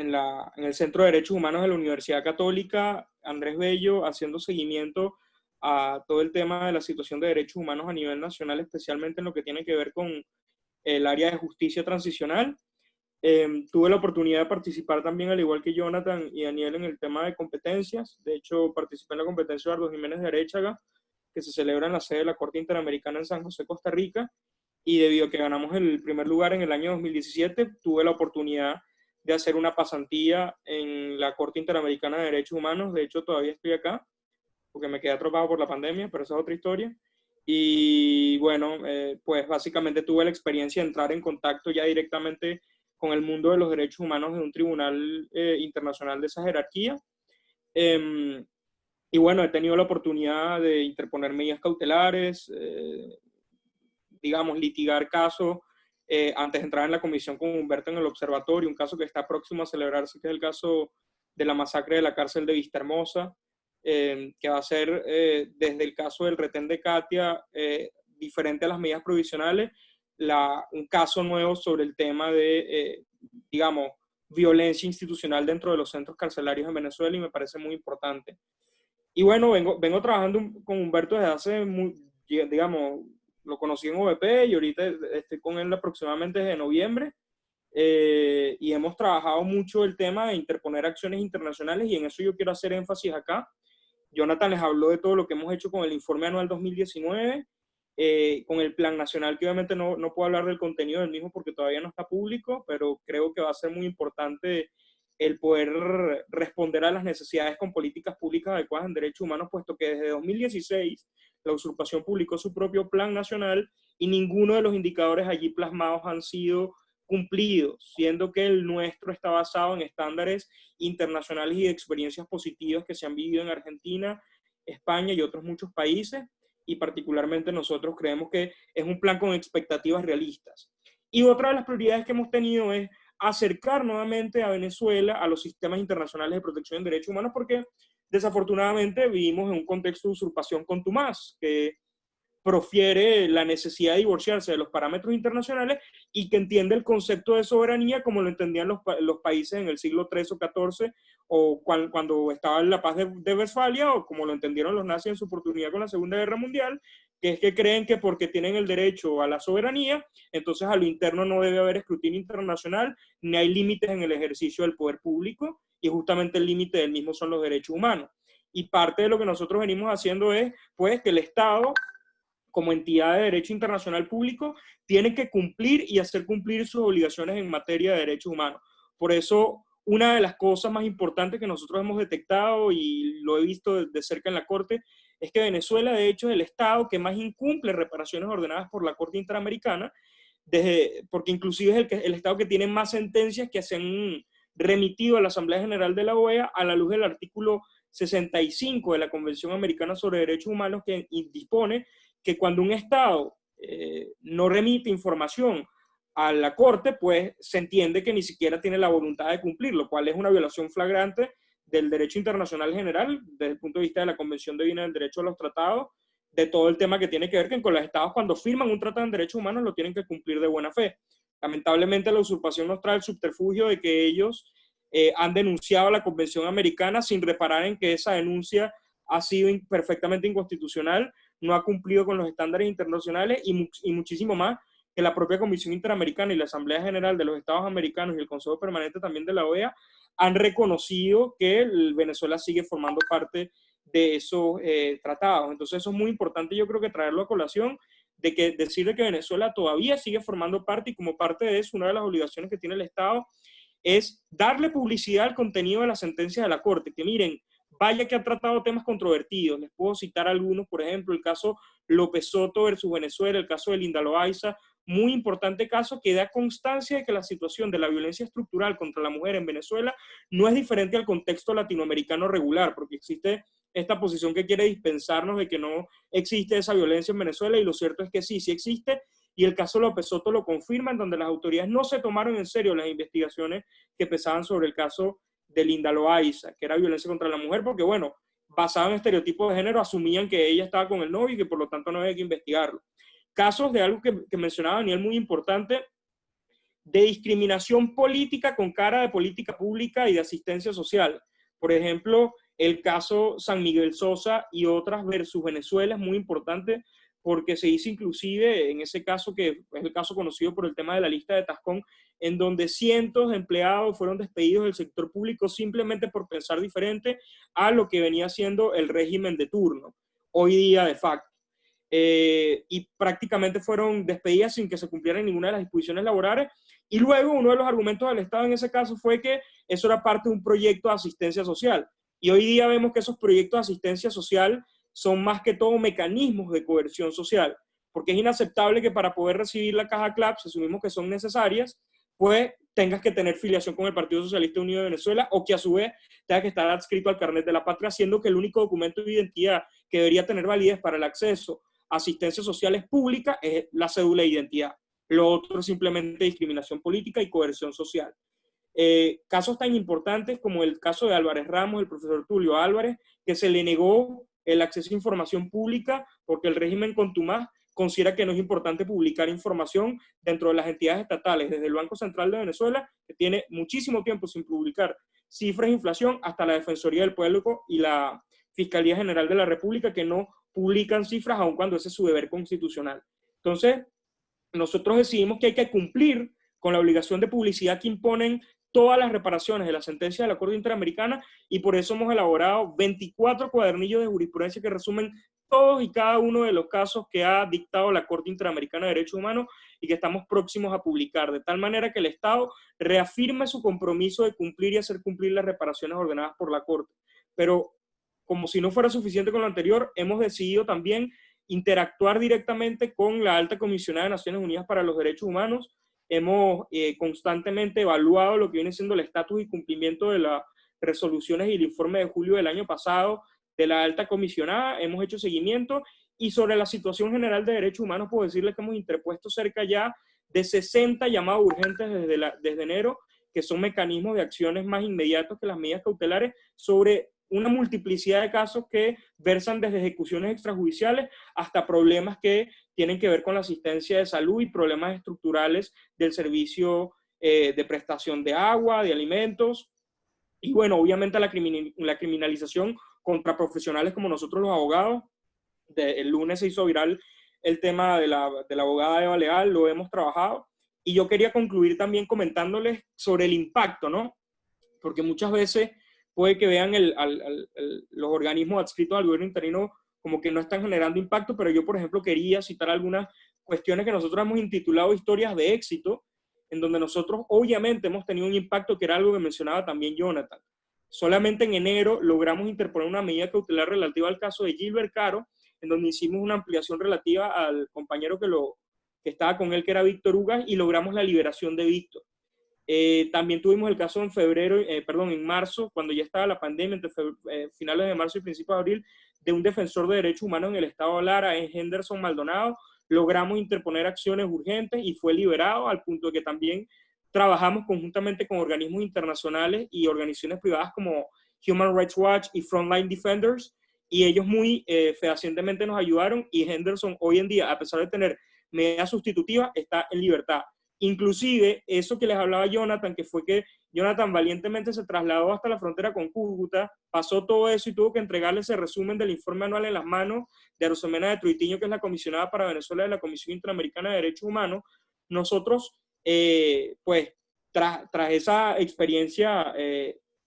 el Centro de Derechos Humanos de la Universidad Católica Andrés Bello, haciendo seguimiento a todo el tema de la situación de derechos humanos a nivel nacional, especialmente en lo que tiene que ver con el área de justicia transicional. Tuve la oportunidad de participar también, al igual que Jonathan y Daniel, en el tema de competencias. De hecho, participé en la competencia de Eduardo Jiménez de Aréchaga, que se celebra en la sede de la Corte Interamericana en San José, Costa Rica, y debido a que ganamos el primer lugar en el año 2017, tuve la oportunidad de hacer una pasantía en la Corte Interamericana de Derechos Humanos. De hecho, todavía estoy acá, porque me quedé atrapado por la pandemia, pero esa es otra historia. Y bueno, pues básicamente tuve la experiencia de entrar en contacto ya directamente con el mundo de los derechos humanos de un tribunal internacional de esa jerarquía. Y bueno, he tenido la oportunidad de interponer medidas cautelares, digamos, litigar casos antes de entrar en la comisión con Humberto en el observatorio, un caso que está próximo a celebrarse, que es el caso de la masacre de la cárcel de Vistahermosa, que va a ser desde el caso del retén de Katia, diferente a las medidas provisionales, un caso nuevo sobre el tema de, digamos, violencia institucional dentro de los centros carcelarios en Venezuela, y me parece muy importante. Y bueno, vengo trabajando con Humberto desde hace, digamos, lo conocí en OVP y ahorita estoy con él aproximadamente desde noviembre, y hemos trabajado mucho el tema de interponer acciones internacionales, y en eso yo quiero hacer énfasis acá. Jonathan les habló de todo lo que hemos hecho con el informe anual 2019, con el plan nacional, que obviamente no puedo hablar del contenido del mismo porque todavía no está público, pero creo que va a ser muy importante el poder responder a las necesidades con políticas públicas adecuadas en derechos humanos, puesto que desde 2016 la usurpación publicó su propio plan nacional y ninguno de los indicadores allí plasmados han sido cumplidos, siendo que el nuestro está basado en estándares internacionales y de experiencias positivas que se han vivido en Argentina, España y otros muchos países, y particularmente nosotros creemos que es un plan con expectativas realistas. Y otra de las prioridades que hemos tenido es acercar nuevamente a Venezuela a los sistemas internacionales de protección de derechos humanos, porque desafortunadamente vivimos en un contexto de usurpación contumaz, que profiere la necesidad de divorciarse de los parámetros internacionales y que entiende el concepto de soberanía como lo entendían los países en el siglo XIII o XIV, o cuando estaba en la paz de Westfalia, o como lo entendieron los nazis en su oportunidad con la Segunda Guerra Mundial, que es que creen que porque tienen el derecho a la soberanía, entonces a lo interno no debe haber escrutinio internacional, ni hay límites en el ejercicio del poder público, y justamente el límite del mismo son los derechos humanos. Y parte de lo que nosotros venimos haciendo es, pues, que el Estado, como entidad de derecho internacional público, tiene que cumplir y hacer cumplir sus obligaciones en materia de derechos humanos. Por eso, una de las cosas más importantes que nosotros hemos detectado, y lo he visto de cerca en la Corte, es que Venezuela, de hecho, es el Estado que más incumple reparaciones ordenadas por la Corte Interamericana, porque inclusive es el Estado que tiene más sentencias que se han remitido a la Asamblea General de la OEA a la luz del artículo 65 de la Convención Americana sobre Derechos Humanos, que dispone que cuando un Estado no remite información a la Corte, pues se entiende que ni siquiera tiene la voluntad de cumplir, lo cual es una violación flagrante del derecho internacional general, desde el punto de vista de la Convención de Viena del Derecho a los Tratados, de todo el tema que tiene que ver con los Estados cuando firman un tratado de derechos humanos lo tienen que cumplir de buena fe. Lamentablemente la usurpación nos trae el subterfugio de que ellos han denunciado a la Convención Americana sin reparar en que esa denuncia ha sido perfectamente inconstitucional, no ha cumplido con los estándares internacionales y muchísimo más que la propia Comisión Interamericana y la Asamblea General de los Estados Americanos y el Consejo Permanente también de la OEA han reconocido que Venezuela sigue formando parte de esos tratados. Entonces eso es muy importante, yo creo que traerlo a colación, de que decir que Venezuela todavía sigue formando parte, y como parte de eso, una de las obligaciones que tiene el Estado es darle publicidad al contenido de las sentencias de la Corte, que miren, vaya que ha tratado temas controvertidos. Les puedo citar algunos, por ejemplo, el caso López Soto versus Venezuela, el caso de Linda Loaiza, muy importante caso que da constancia de que la situación de la violencia estructural contra la mujer en Venezuela no es diferente al contexto latinoamericano regular, porque existe esta posición que quiere dispensarnos de que no existe esa violencia en Venezuela, y lo cierto es que sí, sí existe, y el caso López Soto lo confirma, en donde las autoridades no se tomaron en serio las investigaciones que pesaban sobre el caso de Linda Loaiza, que era violencia contra la mujer, porque bueno, basado en estereotipos de género, asumían que ella estaba con el novio y que por lo tanto no había que investigarlo. Casos de algo que mencionaba Daniel muy importante, de discriminación política con cara de política pública y de asistencia social. Por ejemplo, el caso San Miguel Sosa y otras versus Venezuela es muy importante, porque se dice inclusive en ese caso, que es el caso conocido por el tema de la lista de Tascón, en donde cientos de empleados fueron despedidos del sector público simplemente por pensar diferente a lo que venía siendo el régimen de turno, hoy día de facto. Y prácticamente fueron despedidas sin que se cumplieran ninguna de las disposiciones laborales. Y luego uno de los argumentos del Estado en ese caso fue que eso era parte de un proyecto de asistencia social. Y hoy día vemos que esos proyectos de asistencia social son más que todo mecanismos de coerción social, porque es inaceptable que para poder recibir la caja CLAPS, asumimos que son necesarias, pues tengas que tener filiación con el Partido Socialista Unido de Venezuela, o que a su vez tenga que estar adscrito al carnet de la patria, siendo que el único documento de identidad que debería tener validez para el acceso a asistencia social es pública es la cédula de identidad. Lo otro es simplemente discriminación política y coerción social. Casos tan importantes como el caso de Álvarez Ramos, el profesor Tulio Álvarez, que se le negó el acceso a información pública porque el régimen contumaz considera que no es importante publicar información dentro de las entidades estatales, desde el Banco Central de Venezuela, que tiene muchísimo tiempo sin publicar cifras de inflación, hasta la Defensoría del Pueblo y la Fiscalía General de la República, que no publican cifras aun cuando ese es su deber constitucional. Entonces, nosotros decidimos que hay que cumplir con la obligación de publicidad que imponen todas las reparaciones de la sentencia de la Corte Interamericana, y por eso hemos elaborado 24 cuadernillos de jurisprudencia que resumen todos y cada uno de los casos que ha dictado la Corte Interamericana de Derechos Humanos y que estamos próximos a publicar, de tal manera que el Estado reafirme su compromiso de cumplir y hacer cumplir las reparaciones ordenadas por la Corte. Pero, como si no fuera suficiente con lo anterior, hemos decidido también interactuar directamente con la Alta Comisionada de Naciones Unidas para los Derechos Humanos. Hemos constantemente evaluado lo que viene siendo el estatus y cumplimiento de las resoluciones y el informe de julio del año pasado de la Alta Comisionada. Hemos hecho seguimiento, y sobre la situación general de derechos humanos puedo decirles que hemos interpuesto cerca ya de 60 llamados urgentes desde enero, que son mecanismos de acciones más inmediatos que las medidas cautelares, sobre una multiplicidad de casos que versan desde ejecuciones extrajudiciales hasta problemas que tienen que ver con la asistencia de salud y problemas estructurales del servicio de prestación de agua, de alimentos, y bueno, obviamente la criminalización contra profesionales como nosotros los abogados, el lunes se hizo viral el tema de la abogada Eva Leal, lo hemos trabajado, y yo quería concluir también comentándoles sobre el impacto, ¿no? Porque muchas veces puede que vean los organismos adscritos al gobierno interino como que no están generando impacto, pero yo, por ejemplo, quería citar algunas cuestiones que nosotros hemos intitulado historias de éxito, en donde nosotros obviamente hemos tenido un impacto, que era algo que mencionaba también Jonathan. Solamente en enero logramos interponer una medida cautelar relativa al caso de Gilbert Caro, en donde hicimos una ampliación relativa al compañero que estaba con él, que era Víctor Ugas, y logramos la liberación de Víctor. También tuvimos el caso en marzo, cuando ya estaba la pandemia, entre finales de marzo y principios de abril, de un defensor de derechos humanos en el estado de Lara, en Henderson Maldonado. Logramos interponer acciones urgentes y fue liberado, al punto de que también trabajamos conjuntamente con organismos internacionales y organizaciones privadas como Human Rights Watch y Frontline Defenders, y ellos muy fehacientemente nos ayudaron, y Henderson hoy en día, a pesar de tener medidas sustitutivas, está en libertad. Inclusive, eso que les hablaba Jonathan, que fue que Jonathan valientemente se trasladó hasta la frontera con Cúcuta, pasó todo eso y tuvo que entregarle ese resumen del informe anual en las manos de Arosemena de Troitiño, que es la comisionada para Venezuela de la Comisión Interamericana de Derechos Humanos. Nosotros, pues, tras esa experiencia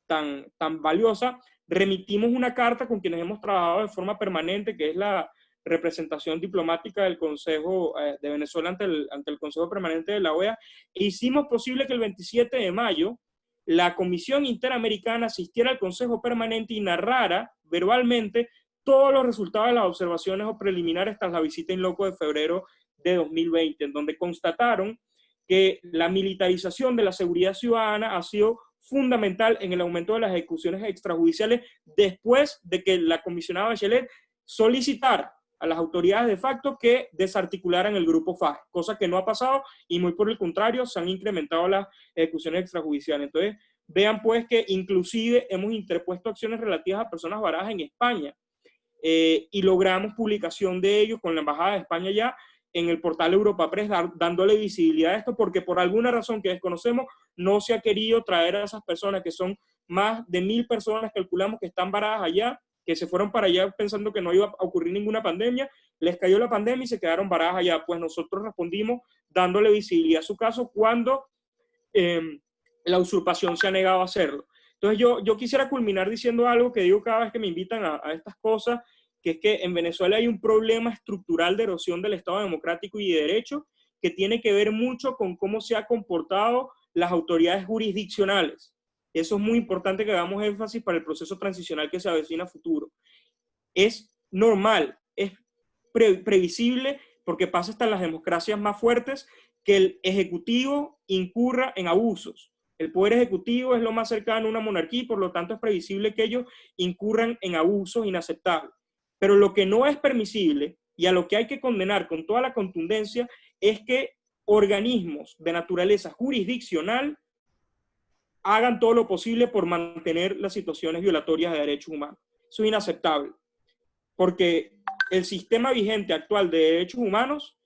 tan valiosa, remitimos una carta con quienes hemos trabajado de forma permanente, que es la representación diplomática del Consejo de Venezuela ante el Consejo Permanente de la OEA, e hicimos posible que el 27 de mayo la Comisión Interamericana asistiera al Consejo Permanente y narrara verbalmente todos los resultados de las observaciones o preliminares tras la visita in loco de febrero de 2020, en donde constataron que la militarización de la seguridad ciudadana ha sido fundamental en el aumento de las ejecuciones extrajudiciales después de que la comisionada Bachelet solicitara a las autoridades de facto que desarticularan el grupo FARC, cosa que no ha pasado, y muy por el contrario se han incrementado las ejecuciones extrajudiciales. Entonces, vean pues que inclusive hemos interpuesto acciones relativas a personas varadas en España, y logramos publicación de ellos con la Embajada de España ya en el portal Europa Press, dándole visibilidad a esto, porque por alguna razón que desconocemos no se ha querido traer a esas personas, que son más de 1.000 personas, calculamos, que están varadas allá, que se fueron para allá pensando que no iba a ocurrir ninguna pandemia, les cayó la pandemia y se quedaron varadas allá. Pues nosotros respondimos dándole visibilidad a su caso cuando la usurpación se ha negado a hacerlo. Entonces yo quisiera culminar diciendo algo que digo cada vez que me invitan a estas cosas, que es que en Venezuela hay un problema estructural de erosión del Estado democrático y de derecho, que tiene que ver mucho con cómo se han comportado las autoridades jurisdiccionales. Eso es muy importante que hagamos énfasis para el proceso transicional que se avecina a futuro. Es normal, es previsible, porque pasa hasta en las democracias más fuertes, que el ejecutivo incurra en abusos. El poder ejecutivo es lo más cercano a una monarquía y por lo tanto es previsible que ellos incurran en abusos inaceptables. Pero lo que no es permisible y a lo que hay que condenar con toda la contundencia es que organismos de naturaleza jurisdiccional hagan todo lo posible por mantener las situaciones violatorias de derechos humanos. Eso es inaceptable, porque el sistema vigente actual de derechos humanos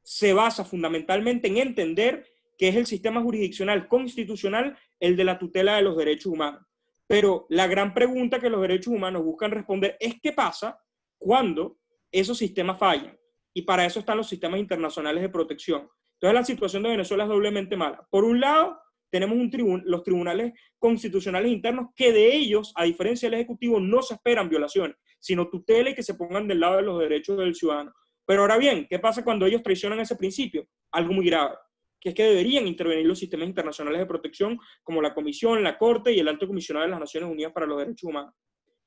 se basa fundamentalmente en entender que es el sistema jurisdiccional constitucional el de la tutela de los derechos humanos. Pero la gran pregunta que los derechos humanos buscan responder es ¿qué pasa cuando esos sistemas fallan? Y para eso están los sistemas internacionales de protección. Entonces la situación de Venezuela es doblemente mala. Por un lado, tenemos los tribunales constitucionales internos, que de ellos, a diferencia del Ejecutivo, no se esperan violaciones, sino tutela y que se pongan del lado de los derechos del ciudadano. Pero ahora bien, ¿qué pasa cuando ellos traicionan ese principio? Algo muy grave, que es que deberían intervenir los sistemas internacionales de protección, como la Comisión, la Corte y el Alto Comisionado de las Naciones Unidas para los Derechos Humanos.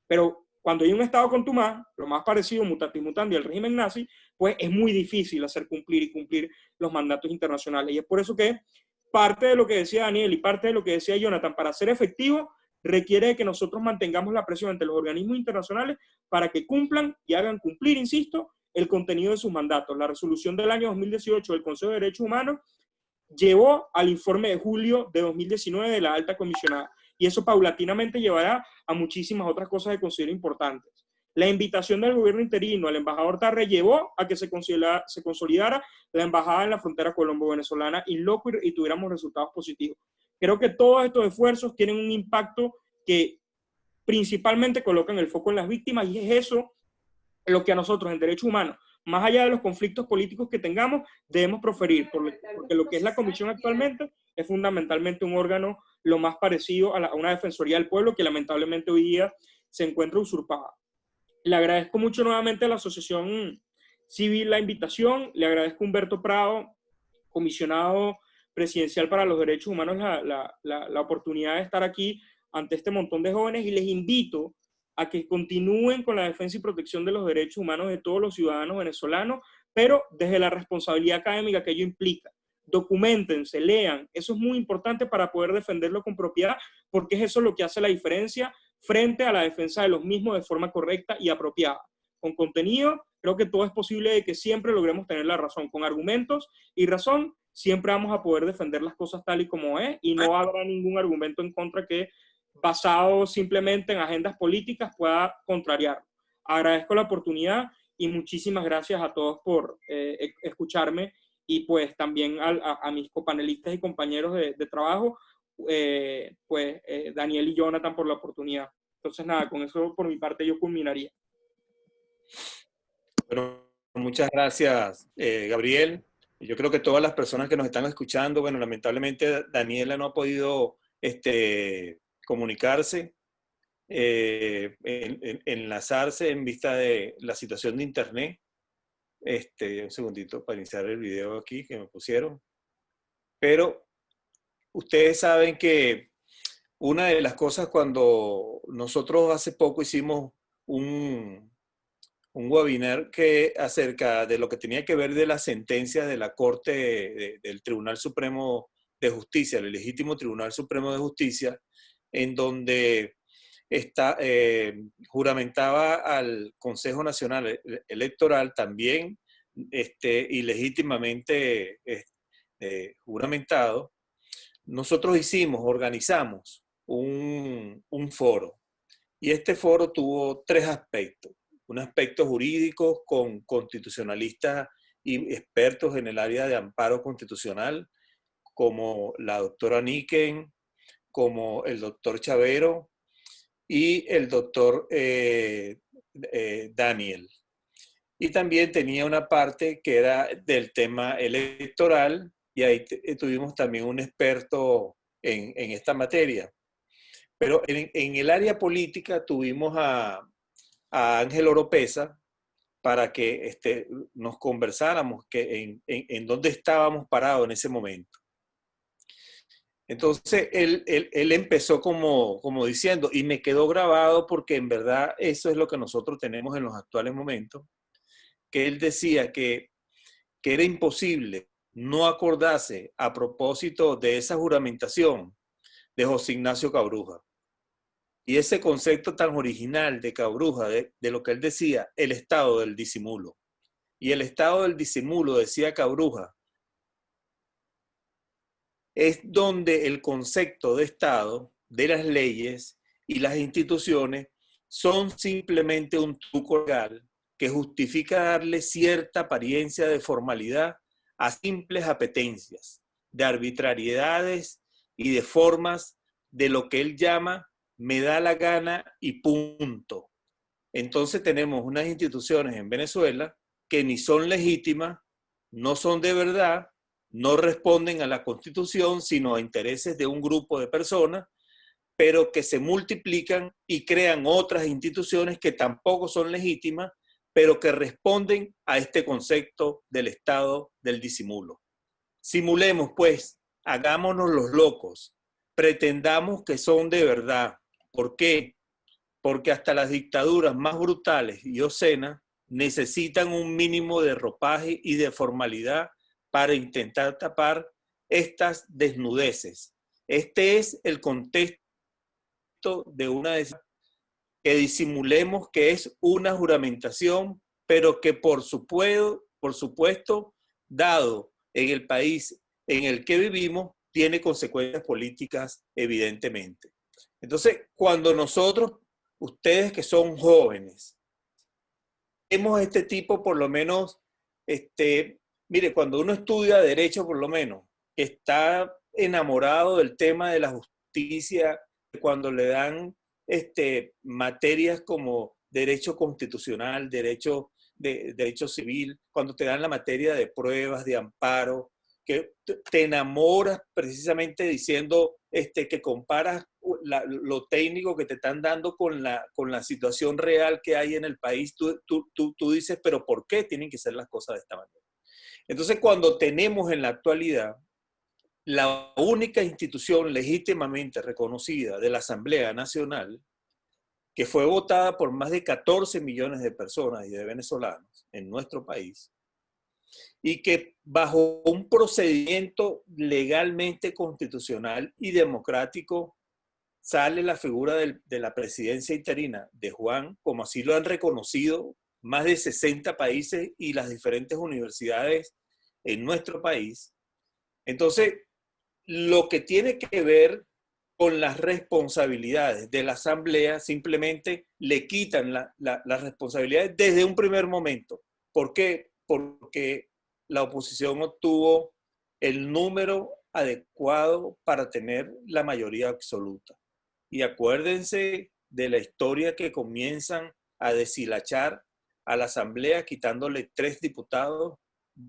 Pero cuando hay un Estado contumaz, lo más parecido, mutatis mutandi, al régimen nazi, pues es muy difícil hacer cumplir los mandatos internacionales. Y es por eso que parte de lo que decía Daniel y parte de lo que decía Jonathan, para ser efectivo, requiere que nosotros mantengamos la presión ante los organismos internacionales para que cumplan y hagan cumplir, insisto, el contenido de sus mandatos. La resolución del año 2018 del Consejo de Derechos Humanos llevó al informe de julio de 2019 de la alta comisionada, y eso paulatinamente llevará a muchísimas otras cosas que considero importantes. La invitación del gobierno interino al embajador Tarre llevó a que se consolidara la embajada en la frontera colombo-venezolana in loco y tuviéramos resultados positivos. Creo que todos estos esfuerzos tienen un impacto que principalmente colocan el foco en las víctimas, y es eso lo que a nosotros en derechos humanos, más allá de los conflictos políticos que tengamos, debemos proferir, porque lo que es la comisión actualmente es fundamentalmente un órgano lo más parecido a una defensoría del pueblo que lamentablemente hoy día se encuentra usurpada. Le agradezco mucho nuevamente a la Asociación Civil la invitación, le agradezco a Humberto Prado, comisionado presidencial para los derechos humanos, la oportunidad de estar aquí ante este montón de jóvenes, y les invito a que continúen con la defensa y protección de los derechos humanos de todos los ciudadanos venezolanos, pero desde la responsabilidad académica que ello implica. Documentense, lean, eso es muy importante para poder defenderlo con propiedad, porque es eso lo que hace la diferencia frente a la defensa de los mismos de forma correcta y apropiada. Con contenido, creo que todo es posible de que siempre logremos tener la razón. Con argumentos y razón, siempre vamos a poder defender las cosas tal y como es, y no habrá ningún argumento en contra que, basado simplemente en agendas políticas, pueda contrariar. Agradezco la oportunidad y muchísimas gracias a todos por escucharme, y pues también a mis copanelistas y compañeros de trabajo, Daniel y Jonathan, por la oportunidad. Entonces nada, con eso por mi parte yo culminaría. Bueno, muchas gracias, Gabriel. Yo creo que todas las personas que nos están escuchando, bueno, lamentablemente Daniela no ha podido comunicarse, enlazarse en vista de la situación de internet. Un segundito para iniciar el video aquí que me pusieron. Pero ustedes saben que una de las cosas, cuando nosotros hace poco hicimos un webinar acerca de lo que tenía que ver de la sentencia de la Corte del Tribunal Supremo de Justicia, el legítimo Tribunal Supremo de Justicia, en donde juramentaba al Consejo Nacional Electoral también ilegítimamente juramentado. Nosotros organizamos un foro, y este foro tuvo tres aspectos. Un aspecto jurídico con constitucionalistas y expertos en el área de amparo constitucional, como la doctora Niken, como el doctor Chavero y el doctor Daniel. Y también tenía una parte que era del tema electoral, y ahí tuvimos también un experto en esta materia. Pero en el área política tuvimos a Ángel Oropesa para que nos conversáramos en dónde estábamos parados en ese momento. Entonces él empezó como diciendo, y me quedó grabado porque en verdad eso es lo que nosotros tenemos en los actuales momentos, que él decía que era imposible no acordarse a propósito de esa juramentación de José Ignacio Cabruja. Y ese concepto tan original de Cabruja, de lo que él decía, el estado del disimulo. Y el estado del disimulo, decía Cabruja, es donde el concepto de estado, de las leyes y las instituciones son simplemente un truco legal que justifica darle cierta apariencia de formalidad a simples apetencias, de arbitrariedades y de formas de lo que él llama me da la gana y punto. Entonces tenemos unas instituciones en Venezuela que ni son legítimas, no son de verdad, no responden a la Constitución, sino a intereses de un grupo de personas, pero que se multiplican y crean otras instituciones que tampoco son legítimas, pero que responden a este concepto del estado del disimulo. Simulemos, pues, hagámonos los locos, pretendamos que son de verdad. ¿Por qué? Porque hasta las dictaduras más brutales y obscenas necesitan un mínimo de ropaje y de formalidad para intentar tapar estas desnudeces. Este es el contexto de una de esas, que disimulemos que es una juramentación, pero que por supuesto, dado en el país en el que vivimos, tiene consecuencias políticas evidentemente. Entonces, cuando nosotros, ustedes que son jóvenes, vemos este tipo, por lo menos, mire, cuando uno estudia derecho, por lo menos, está enamorado del tema de la justicia, cuando le dan materias como derecho constitucional, derecho civil, cuando te dan la materia de pruebas, de amparo, que te enamoras precisamente diciendo que comparas lo técnico que te están dando con la situación real que hay en el país, tú dices, pero ¿por qué tienen que ser las cosas de esta manera? Entonces, cuando tenemos en la actualidad la única institución legítimamente reconocida de la Asamblea Nacional, que fue votada por más de 14 millones de personas y de venezolanos en nuestro país, y que bajo un procedimiento legalmente constitucional y democrático sale la figura de la presidencia interina de Juan, como así lo han reconocido más de 60 países y las diferentes universidades en nuestro país. Entonces, lo que tiene que ver con las responsabilidades de la Asamblea, simplemente le quitan las responsabilidades desde un primer momento. ¿Por qué? Porque la oposición obtuvo el número adecuado para tener la mayoría absoluta. Y acuérdense de la historia que comienzan a deshilachar a la Asamblea quitándole 3 diputados,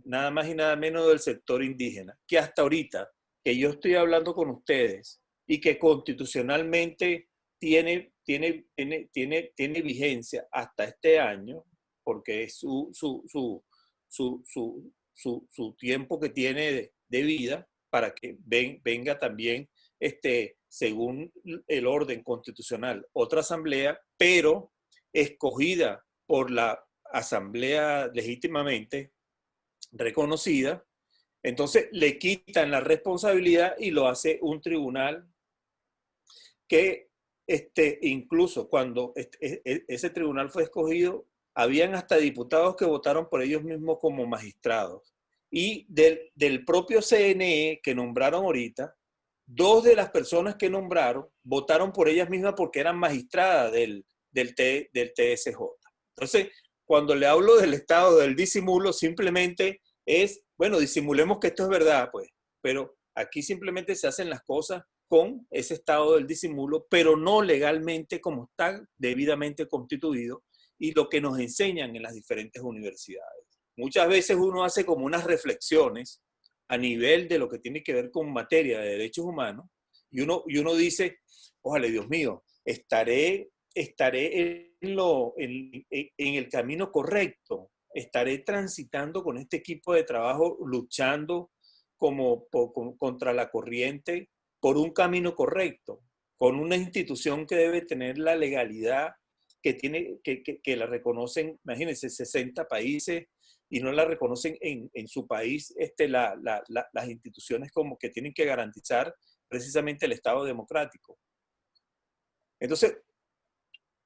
nada más y nada menos del sector indígena, que hasta ahorita que yo estoy hablando con ustedes y que constitucionalmente tiene vigencia hasta este año, porque es su tiempo que tiene de vida para que venga también, según el orden constitucional, otra asamblea, pero escogida por la asamblea legítimamente reconocida. Entonces le quitan la responsabilidad y lo hace un tribunal que incluso cuando ese tribunal fue escogido, habían hasta diputados que votaron por ellos mismos como magistrados. Y del propio CNE que nombraron ahorita, 2 de las personas que nombraron votaron por ellas mismas porque eran magistradas del TSJ. Entonces, cuando le hablo del estado del disimulo, simplemente es, bueno, disimulemos que esto es verdad, pues, pero aquí simplemente se hacen las cosas con ese estado del disimulo, pero no legalmente como está debidamente constituido y lo que nos enseñan en las diferentes universidades. Muchas veces uno hace como unas reflexiones a nivel de lo que tiene que ver con materia de derechos humanos y uno dice, ojalá, Dios mío, estaré en el camino correcto, estaré transitando con este equipo de trabajo, luchando contra la corriente por un camino correcto, con una institución que debe tener la legalidad que la reconocen, imagínense, 60 países y no la reconocen en su país las instituciones como que tienen que garantizar precisamente el Estado democrático. Entonces,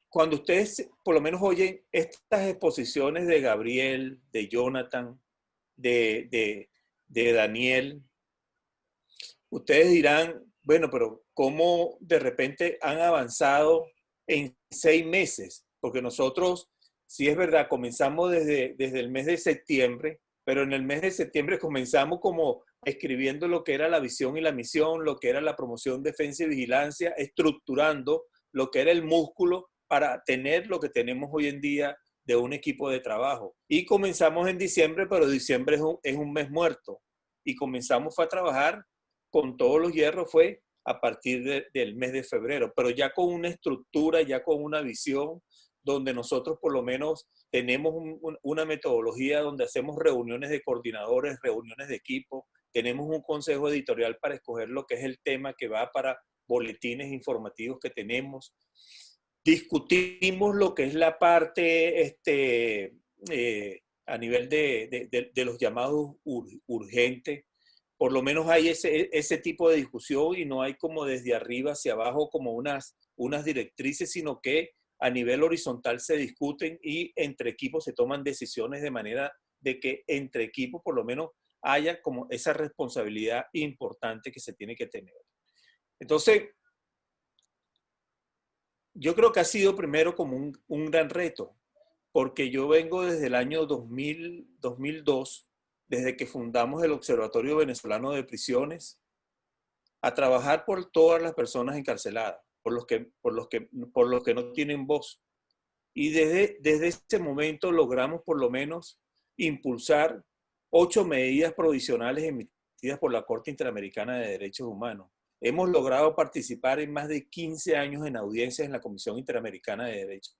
cuando ustedes por lo menos oyen estas exposiciones de Gabriel, de Jonathan, de Daniel, ustedes dirán, bueno, pero ¿cómo de repente han avanzado en 6 meses? Porque nosotros, sí es verdad, comenzamos desde el mes de septiembre, pero en el mes de septiembre comenzamos como escribiendo lo que era la visión y la misión, lo que era la promoción, defensa y vigilancia, estructurando lo que era el músculo para tener lo que tenemos hoy en día de un equipo de trabajo. Y comenzamos en diciembre, pero diciembre es un mes muerto. Y comenzamos a trabajar con todos los hierros fue a partir del mes de febrero, pero ya con una estructura, ya con una visión, donde nosotros por lo menos tenemos una metodología donde hacemos reuniones de coordinadores, reuniones de equipo, tenemos un consejo editorial para escoger lo que es el tema que va para boletines informativos que tenemos. Discutimos lo que es la parte a nivel de los llamados urgentes. Por lo menos hay ese tipo de discusión y no hay como desde arriba hacia abajo como unas directrices, sino que a nivel horizontal se discuten y entre equipos se toman decisiones de manera de que entre equipos por lo menos haya como esa responsabilidad importante que se tiene que tener. Entonces, yo creo que ha sido primero como un gran reto, porque yo vengo desde el año 2002, desde que fundamos el Observatorio Venezolano de Prisiones, a trabajar por todas las personas encarceladas, por los que no tienen voz. Y desde ese momento logramos por lo menos impulsar 8 medidas provisionales emitidas por la Corte Interamericana de Derechos Humanos. Hemos logrado participar en más de 15 años en audiencias en la Comisión Interamericana de Derechos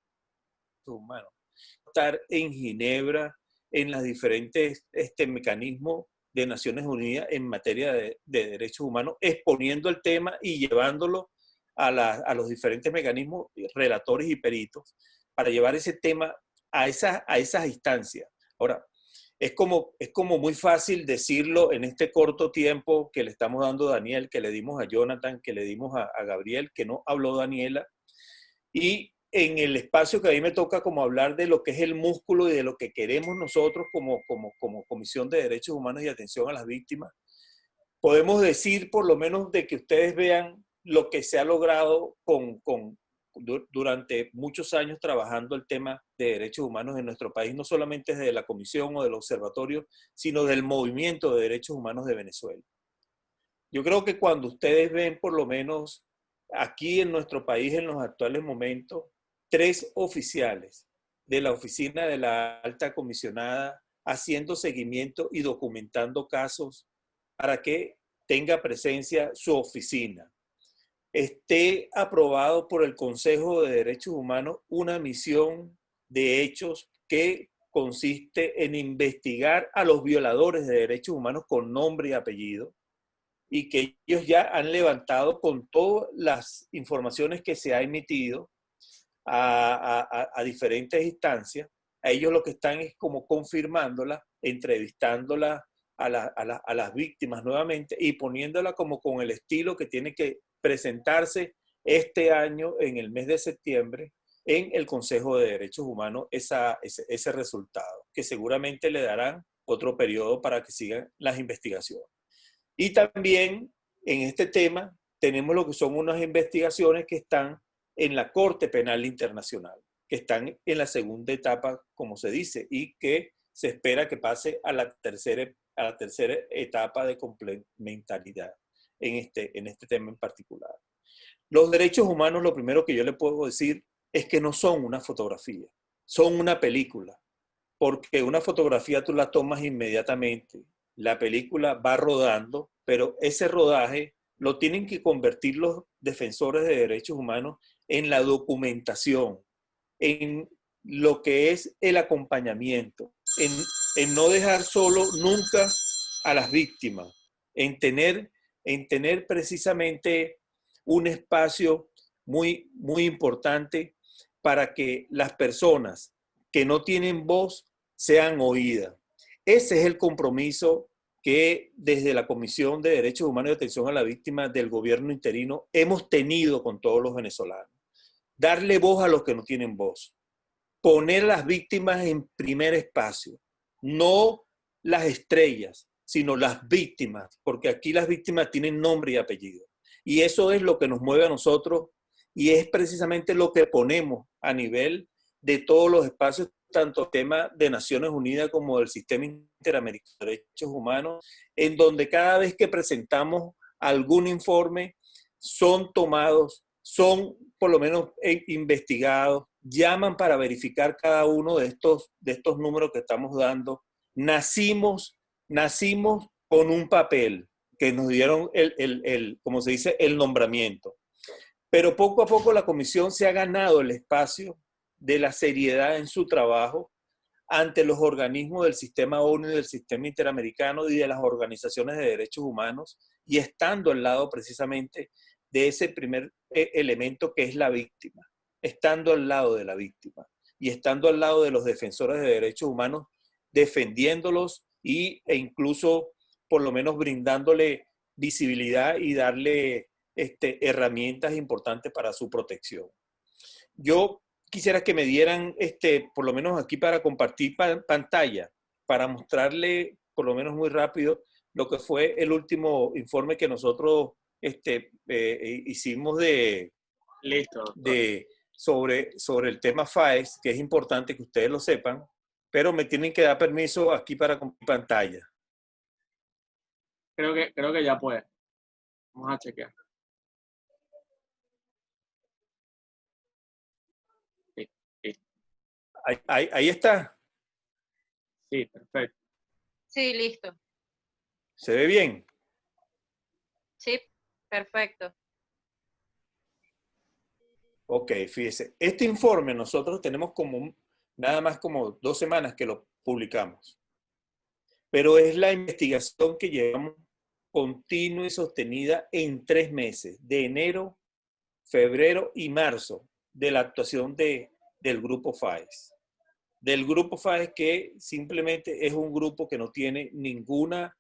Humanos. Estar en Ginebra, en los diferentes mecanismos de Naciones Unidas en materia de derechos humanos, exponiendo el tema y llevándolo a los diferentes mecanismos, relatores y peritos, para llevar ese tema a esas instancias. Ahora, es como muy fácil decirlo en este corto tiempo que le estamos dando a Daniel, que le dimos a Jonathan, que le dimos a Gabriel, que no habló Daniela, y en el espacio que a mí me toca como hablar de lo que es el músculo y de lo que queremos nosotros como Comisión de Derechos Humanos y Atención a las Víctimas, podemos decir por lo menos de que ustedes vean lo que se ha logrado durante muchos años trabajando el tema de derechos humanos en nuestro país, no solamente desde la Comisión o del Observatorio, sino del movimiento de derechos humanos de Venezuela. Yo creo que cuando ustedes ven por lo menos aquí en nuestro país en los actuales momentos, 3 oficiales de la Oficina de la Alta Comisionada haciendo seguimiento y documentando casos para que tenga presencia su oficina. Esté aprobado por el Consejo de Derechos Humanos una misión de hechos que consiste en investigar a los violadores de derechos humanos con nombre y apellido, y que ellos ya han levantado con todas las informaciones que se ha emitido a diferentes instancias. A ellos lo que están es como confirmándolas, entrevistándolas a las víctimas nuevamente y poniéndola como con el estilo que tiene que presentarse este año en el mes de septiembre en el Consejo de Derechos Humanos ese resultado, que seguramente le darán otro periodo para que sigan las investigaciones. Y también en este tema tenemos lo que son unas investigaciones que están en la Corte Penal Internacional, que están en la segunda etapa, como se dice, y que se espera que pase a la tercera etapa de complementariedad en este tema en particular. Los derechos humanos, lo primero que yo le puedo decir es que no son una fotografía, son una película, porque una fotografía tú la tomas inmediatamente, la película va rodando, pero ese rodaje lo tienen que convertir los defensores de derechos humanos en la documentación, en lo que es el acompañamiento, en no dejar solo nunca a las víctimas, en tener precisamente un espacio muy, muy importante para que las personas que no tienen voz sean oídas. Ese es el compromiso que desde la Comisión de Derechos Humanos y Atención a la Víctima del gobierno interino hemos tenido con todos los venezolanos. Darle voz a los que no tienen voz. Poner a las víctimas en primer espacio. No las estrellas, sino las víctimas, porque aquí las víctimas tienen nombre y apellido. Y eso es lo que nos mueve a nosotros y es precisamente lo que ponemos a nivel de todos los espacios, tanto el tema de Naciones Unidas como del Sistema Interamericano de Derechos Humanos, en donde cada vez que presentamos algún informe son tomados, son por lo menos investigados, llaman para verificar cada uno de estos números que estamos dando. Nacimos con un papel que nos dieron como se dice, el nombramiento. Pero poco a poco la comisión se ha ganado el espacio de la seriedad en su trabajo ante los organismos del sistema ONU y del sistema interamericano y de las organizaciones de derechos humanos, y estando al lado precisamente de ese primer elemento que es la víctima, estando al lado de la víctima y estando al lado de los defensores de derechos humanos, defendiéndolos e incluso por lo menos brindándole visibilidad y darle herramientas importantes para su protección. Yo quisiera que me dieran, por lo menos aquí para compartir pantalla, para mostrarle, por lo menos muy rápido, lo que fue el último informe que nosotros hicimos sobre el tema FAES, que es importante que ustedes lo sepan, pero me tienen que dar permiso aquí para compartir pantalla. Creo que ya puede. Vamos a chequear. Sí. Ahí está. Sí, perfecto. Sí, listo. ¿Se ve bien? Sí, perfecto. Ok, fíjese. Este informe nosotros tenemos nada más como 2 semanas que lo publicamos. Pero es la investigación que llevamos continua y sostenida en 3 meses, de enero, febrero y marzo, de la actuación del grupo FAES. Del grupo FAES, que simplemente es un grupo que no tiene ninguna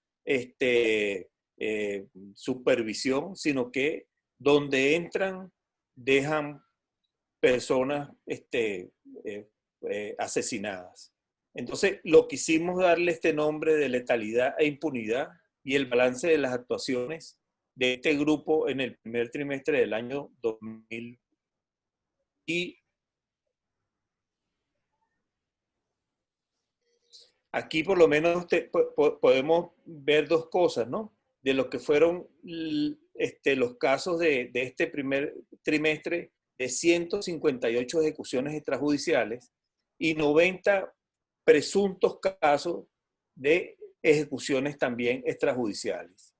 supervisión, sino que donde entran dejan personas asesinadas. Entonces, lo quisimos darle este nombre de letalidad e impunidad, y el balance de las actuaciones de este grupo en el primer trimestre del año 2000. Y aquí por lo menos podemos ver 2 cosas, ¿no? De lo que fueron los casos de este primer trimestre, de 158 ejecuciones extrajudiciales y 90 presuntos casos de ejecuciones también extrajudiciales.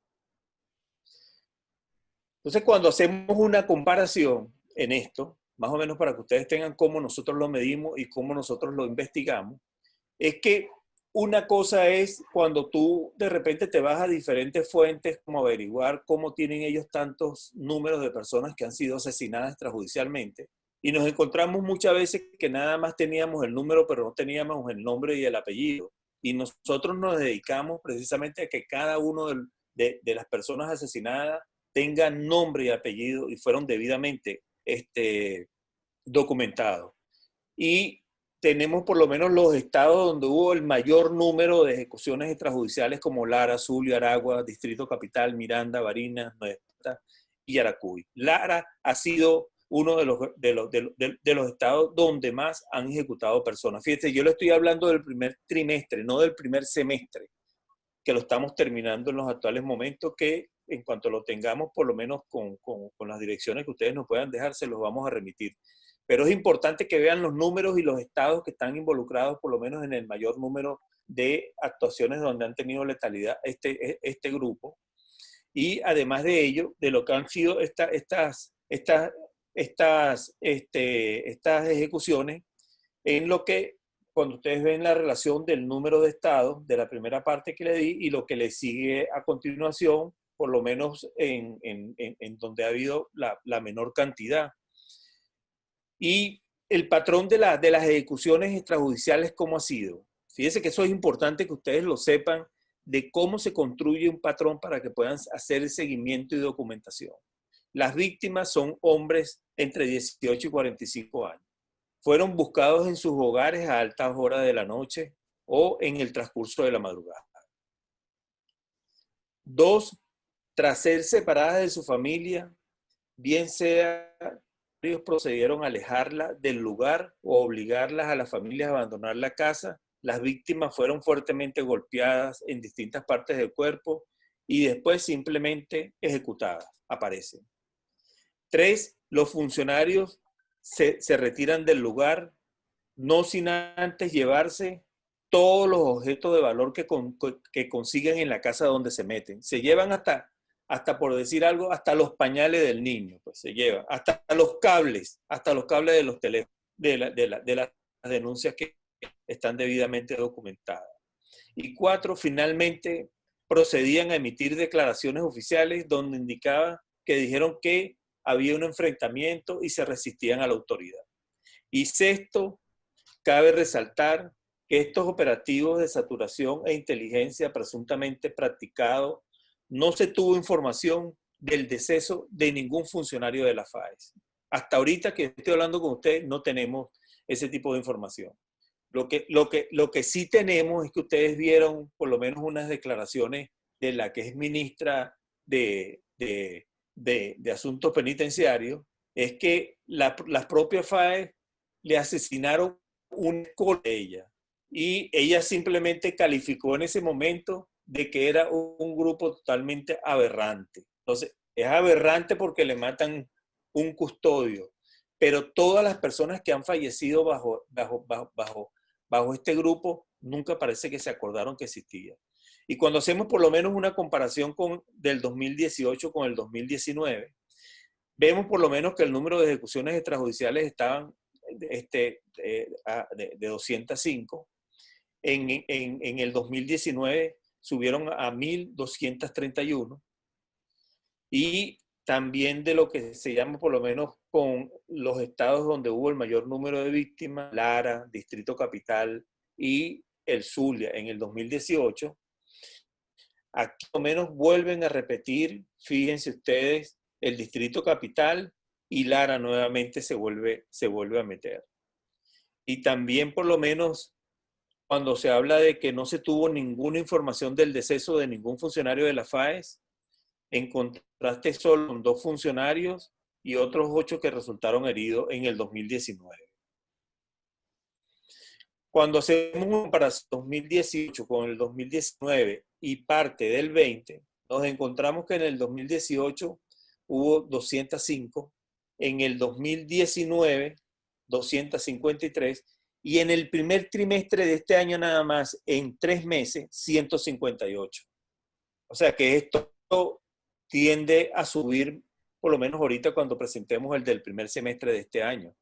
Entonces, cuando hacemos una comparación en esto, más o menos para que ustedes tengan cómo nosotros lo medimos y cómo nosotros lo investigamos, es que una cosa es cuando tú de repente te vas a diferentes fuentes como averiguar cómo tienen ellos tantos números de personas que han sido asesinadas extrajudicialmente, y nos encontramos muchas veces que nada más teníamos el número pero no teníamos el nombre y el apellido, y nosotros nos dedicamos precisamente a que cada uno de las personas asesinadas tenga nombre y apellido y fueron debidamente documentados. Y tenemos por lo menos los estados donde hubo el mayor número de ejecuciones extrajudiciales, como Lara, Zulia, Aragua, Distrito Capital, Miranda, Barinas, Nueva Esparta y Yaracuy. Lara ha sido uno de los estados donde más han ejecutado personas. Fíjense, yo le estoy hablando del primer trimestre, no del primer semestre, que lo estamos terminando en los actuales momentos, que en cuanto lo tengamos, por lo menos con las direcciones que ustedes nos puedan dejar, se los vamos a remitir. Pero es importante que vean los números y los estados que están involucrados, por lo menos en el mayor número de actuaciones donde han tenido letalidad este grupo. Y además de ello, de lo que han sido estas ejecuciones, en lo que, cuando ustedes ven la relación del número de estados, de la primera parte que le di, y lo que le sigue a continuación, por lo menos en donde ha habido la menor cantidad. Y el patrón de las ejecuciones extrajudiciales, ¿cómo ha sido? Fíjense que eso es importante que ustedes lo sepan, de cómo se construye un patrón para que puedan hacer el seguimiento y documentación. Las víctimas son hombres entre 18 y 45 años. Fueron buscados en sus hogares a altas horas de la noche o en el transcurso de la madrugada. 2, tras ser separadas de su familia, bien sea ellos procedieron a alejarla del lugar o obligarlas a las familias a abandonar la casa. Las víctimas fueron fuertemente golpeadas en distintas partes del cuerpo y después simplemente ejecutadas, aparecen. 3, los funcionarios se retiran del lugar, no sin antes llevarse todos los objetos de valor que consiguen en la casa donde se meten. Se llevan hasta por decir algo, hasta los pañales del niño, pues se llevan, hasta los cables de los teléfonos, de las denuncias que están debidamente documentadas. Y 4, finalmente procedían a emitir declaraciones oficiales donde indicaban que dijeron que había un enfrentamiento y se resistían a la autoridad. Y 6, cabe resaltar que estos operativos de saturación e inteligencia presuntamente practicados, no se tuvo información del deceso de ningún funcionario de la FAES. Hasta ahorita que estoy hablando con ustedes, no tenemos ese tipo de información. Lo que sí tenemos es que ustedes vieron por lo menos unas declaraciones de la que es ministra de Asuntos Penitenciarios, es que las propias FAES le asesinaron una escuela de ella. Y ella simplemente calificó en ese momento de que era un grupo totalmente aberrante. Entonces, es aberrante porque le matan un custodio, pero todas las personas que han fallecido bajo este grupo nunca parece que se acordaron que existía. Y cuando hacemos por lo menos una comparación del 2018 con el 2019, vemos por lo menos que el número de ejecuciones extrajudiciales estaban de 205. En el 2019 subieron a 1.231. Y también de lo que se llama por lo menos con los estados donde hubo el mayor número de víctimas, Lara, Distrito Capital y el Zulia en el 2018, aquí por lo menos vuelven a repetir, fíjense ustedes, el Distrito Capital y Lara nuevamente se vuelve a meter. Y también por lo menos cuando se habla de que no se tuvo ninguna información del deceso de ningún funcionario de la FAES, en contraste solo con 2 funcionarios y otros 8 que resultaron heridos en el 2019. Cuando hacemos una comparación 2018 con el 2019 y parte del 20, nos encontramos que en el 2018 hubo 205, en el 2019 253 y en el primer trimestre de este año nada más, en 3 meses, 158. O sea que esto tiende a subir, por lo menos ahorita cuando presentemos el del primer semestre de este año.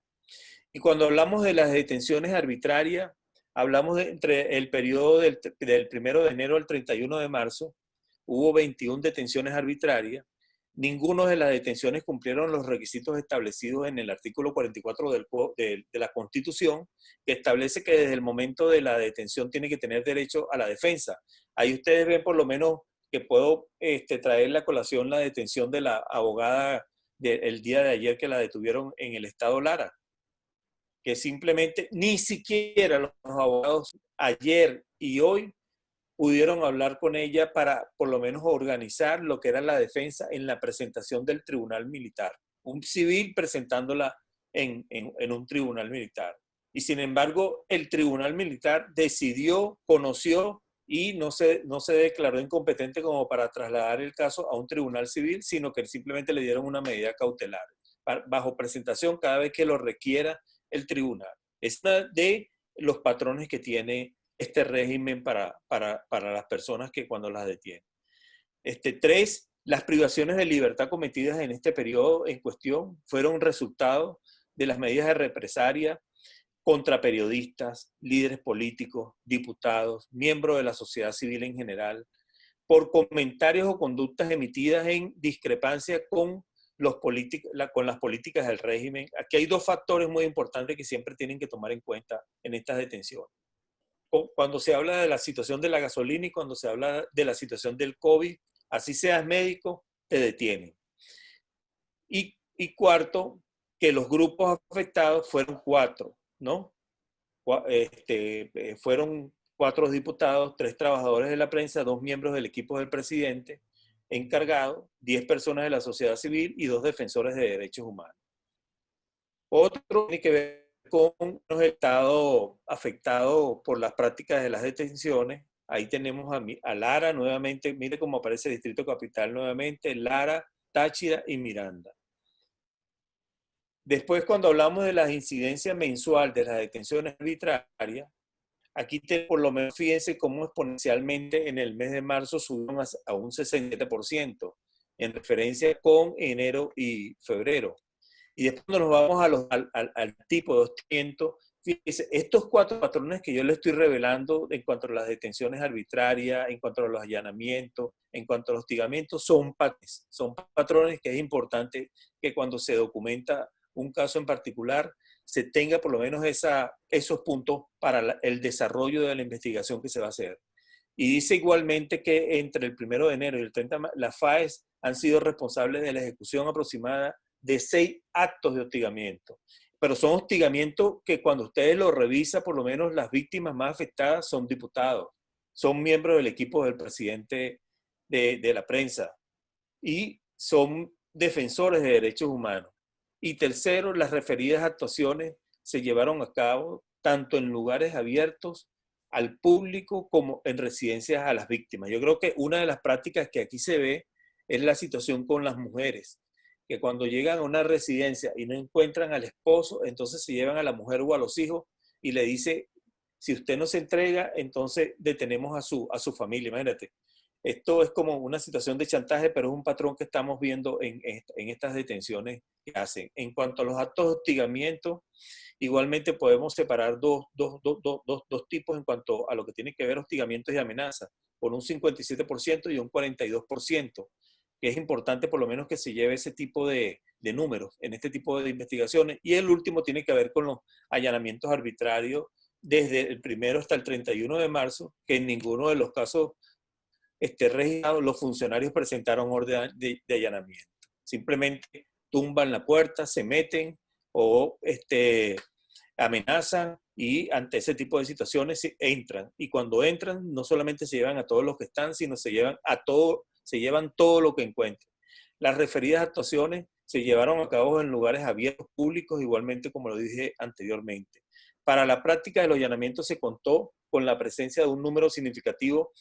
Y cuando hablamos de las detenciones arbitrarias, hablamos de entre el periodo del 1 de enero al 31 de marzo, hubo 21 detenciones arbitrarias. Ninguna de las detenciones cumplieron los requisitos establecidos en el artículo 44 de la Constitución, que establece que desde el momento de la detención tiene que tener derecho a la defensa. Ahí ustedes ven por lo menos que puedo traer a colación la detención de la abogada el día de ayer que la detuvieron en el estado Lara, que simplemente ni siquiera los abogados ayer y hoy pudieron hablar con ella para por lo menos organizar lo que era la defensa en la presentación del tribunal militar. Un civil presentándola en un tribunal militar. Y sin embargo, el tribunal militar decidió, conoció y no se declaró incompetente como para trasladar el caso a un tribunal civil, sino que simplemente le dieron una medida cautelar, bajo presentación cada vez que lo requiera el tribunal. Es una de los patrones que tiene este régimen para las personas que cuando las detienen. 3, las privaciones de libertad cometidas en este periodo en cuestión fueron resultado de las medidas de represalia contra periodistas, líderes políticos, diputados, miembros de la sociedad civil en general, por comentarios o conductas emitidas en discrepancia con las políticas del régimen. Aquí hay 2 factores muy importantes que siempre tienen que tomar en cuenta en estas detenciones. Cuando se habla de la situación de la gasolina y cuando se habla de la situación del COVID, así seas médico, te detienen. Y cuarto, que los grupos afectados fueron 4, ¿no? Fueron 4 diputados, 3 trabajadores de la prensa, 2 miembros del equipo del presidente encargado, 10 personas de la sociedad civil y 2 defensores de derechos humanos. Otro tiene que ver con los estados afectados por las prácticas de las detenciones. Ahí tenemos a Lara nuevamente, mire cómo aparece el Distrito Capital nuevamente, Lara, Táchira y Miranda. Después, cuando hablamos de las incidencias mensuales de las detenciones arbitrarias, aquí por lo menos fíjense cómo exponencialmente en el mes de marzo subieron a un 67%, en referencia con enero y febrero. Y después cuando nos vamos al tipo de hostigamiento, fíjense, estos 4 patrones que yo les estoy revelando en cuanto a las detenciones arbitrarias, en cuanto a los allanamientos, en cuanto al hostigamiento, son patrones que es importante que cuando se documenta un caso en particular, se tenga por lo menos esos puntos para el desarrollo de la investigación que se va a hacer. Y dice igualmente que entre el 1 de enero y el 30 de marzo, las FAES han sido responsables de la ejecución aproximada de 6 actos de hostigamiento. Pero son hostigamientos que cuando ustedes lo revisan, por lo menos las víctimas más afectadas son diputados, son miembros del equipo del presidente de la prensa y son defensores de derechos humanos. Y tercero, las referidas actuaciones se llevaron a cabo tanto en lugares abiertos al público como en residencias a las víctimas. Yo creo que una de las prácticas que aquí se ve es la situación con las mujeres, que cuando llegan a una residencia y no encuentran al esposo, entonces se llevan a la mujer o a los hijos y le dice, si usted no se entrega, entonces detenemos a su familia. Imagínate, esto es como una situación de chantaje, pero es un patrón que estamos viendo en estas detenciones que hacen. En cuanto a los actos de hostigamiento, igualmente podemos separar dos tipos en cuanto a lo que tiene que ver hostigamientos y amenazas, por un 57% y un 42%, que es importante por lo menos que se lleve ese tipo de números en este tipo de investigaciones. Y el último tiene que ver con los allanamientos arbitrarios desde el 1 hasta el 31 de marzo, que en ninguno de los casos registrados los funcionarios presentaron orden de allanamiento. Simplemente tumban la puerta, se meten o amenazan y ante ese tipo de situaciones entran. Y cuando entran, no solamente se llevan a todos los que están, sino se llevan todo lo que encuentran. Las referidas actuaciones se llevaron a cabo en lugares abiertos públicos, igualmente como lo dije anteriormente. Para la práctica de los allanamientos se contó con la presencia de un número significativo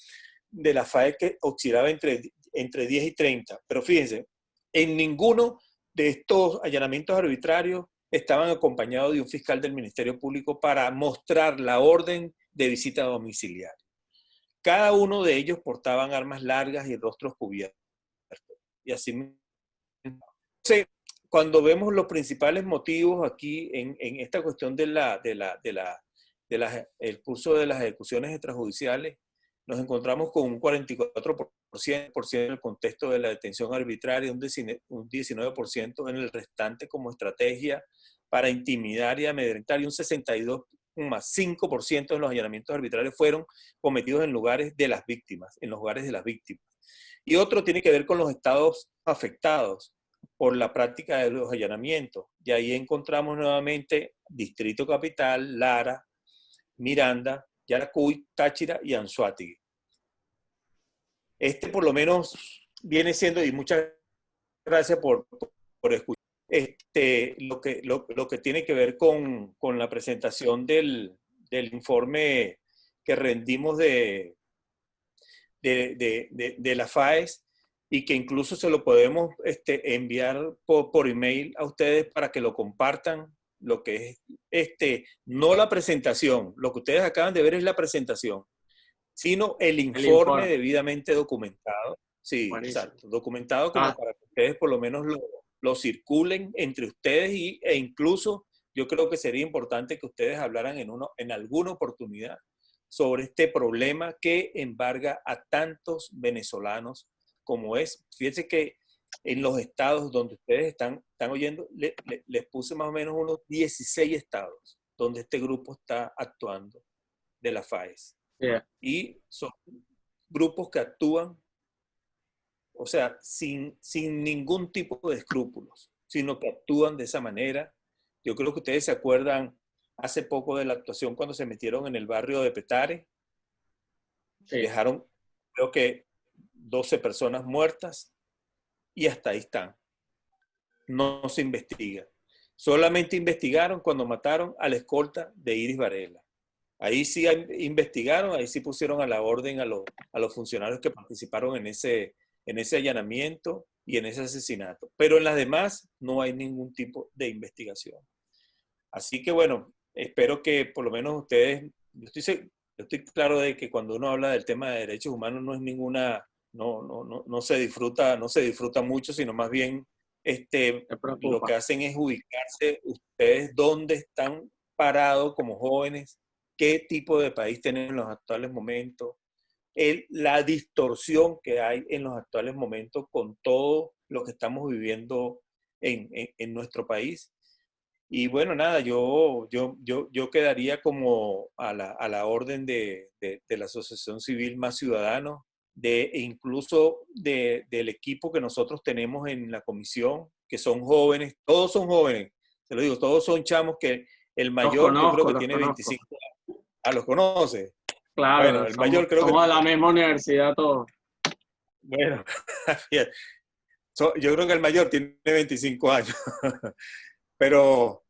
de la FAES que oscilaba entre 10 y 30. Pero fíjense, en ninguno de estos allanamientos arbitrarios estaban acompañados de un fiscal del Ministerio Público para mostrar la orden de visita domiciliaria. Cada uno de ellos portaban armas largas y rostros cubiertos. Y así, entonces, cuando vemos los principales motivos aquí en esta cuestión del curso de las ejecuciones extrajudiciales, nos encontramos con un 44% en el contexto de la detención arbitraria, un 19% en el restante como estrategia para intimidar y amedrentar, y un 62,5% de los allanamientos arbitrarios fueron cometidos en lugares de las víctimas, en los hogares de las víctimas. Y otro tiene que ver con los estados afectados por la práctica de los allanamientos. Y ahí encontramos nuevamente Distrito Capital, Lara, Miranda, Yaracuy, Táchira y Anzoátegui. Por lo menos viene siendo, y muchas gracias por escuchar, lo que tiene que ver con la presentación del informe que rendimos de la FAES, y que incluso se lo podemos enviar por email a ustedes para que lo compartan, lo que es no la presentación, lo que ustedes acaban de ver es la presentación, sino el informe debidamente documentado. Sí, buenísimo. Exacto, documentado como para que ustedes por lo menos lo circulen entre ustedes e incluso yo creo que sería importante que ustedes hablaran en alguna oportunidad sobre este problema que embarga a tantos venezolanos como es. Fíjense que en los estados donde ustedes están oyendo, les puse más o menos unos 16 estados donde este grupo está actuando de la FAES. Yeah. Y son grupos que actúan, o sea, sin ningún tipo de escrúpulos, sino que actúan de esa manera. Yo creo que ustedes se acuerdan hace poco de la actuación cuando se metieron en el barrio de Petare. Sí. Dejaron, creo que 12 personas muertas y hasta ahí están. No se investiga. Solamente investigaron cuando mataron a la escolta de Iris Varela. Ahí sí investigaron, ahí sí pusieron a la orden a los funcionarios que participaron en ese allanamiento y en ese asesinato. Pero en las demás no hay ningún tipo de investigación. Así que bueno, espero que por lo menos ustedes, yo estoy claro de que cuando uno habla del tema de derechos humanos no es ninguna, no se disfruta mucho, sino más bien lo que hacen es ubicarse ustedes dónde están parados como jóvenes, qué tipo de país tienen en los actuales momentos, la distorsión que hay en los actuales momentos con todo lo que estamos viviendo en nuestro país. Y bueno, nada, yo quedaría como a la orden de la Asociación Civil Más Ciudadanos, incluso del equipo que nosotros tenemos en la comisión, que son jóvenes, todos son jóvenes, te lo digo, todos son chamos que el mayor yo creo que tiene 25 años. ¿Ah, los conoce? Claro, bueno, el mayor creo somos de la misma universidad todos. Bueno, yo creo que el mayor tiene 25 años. Pero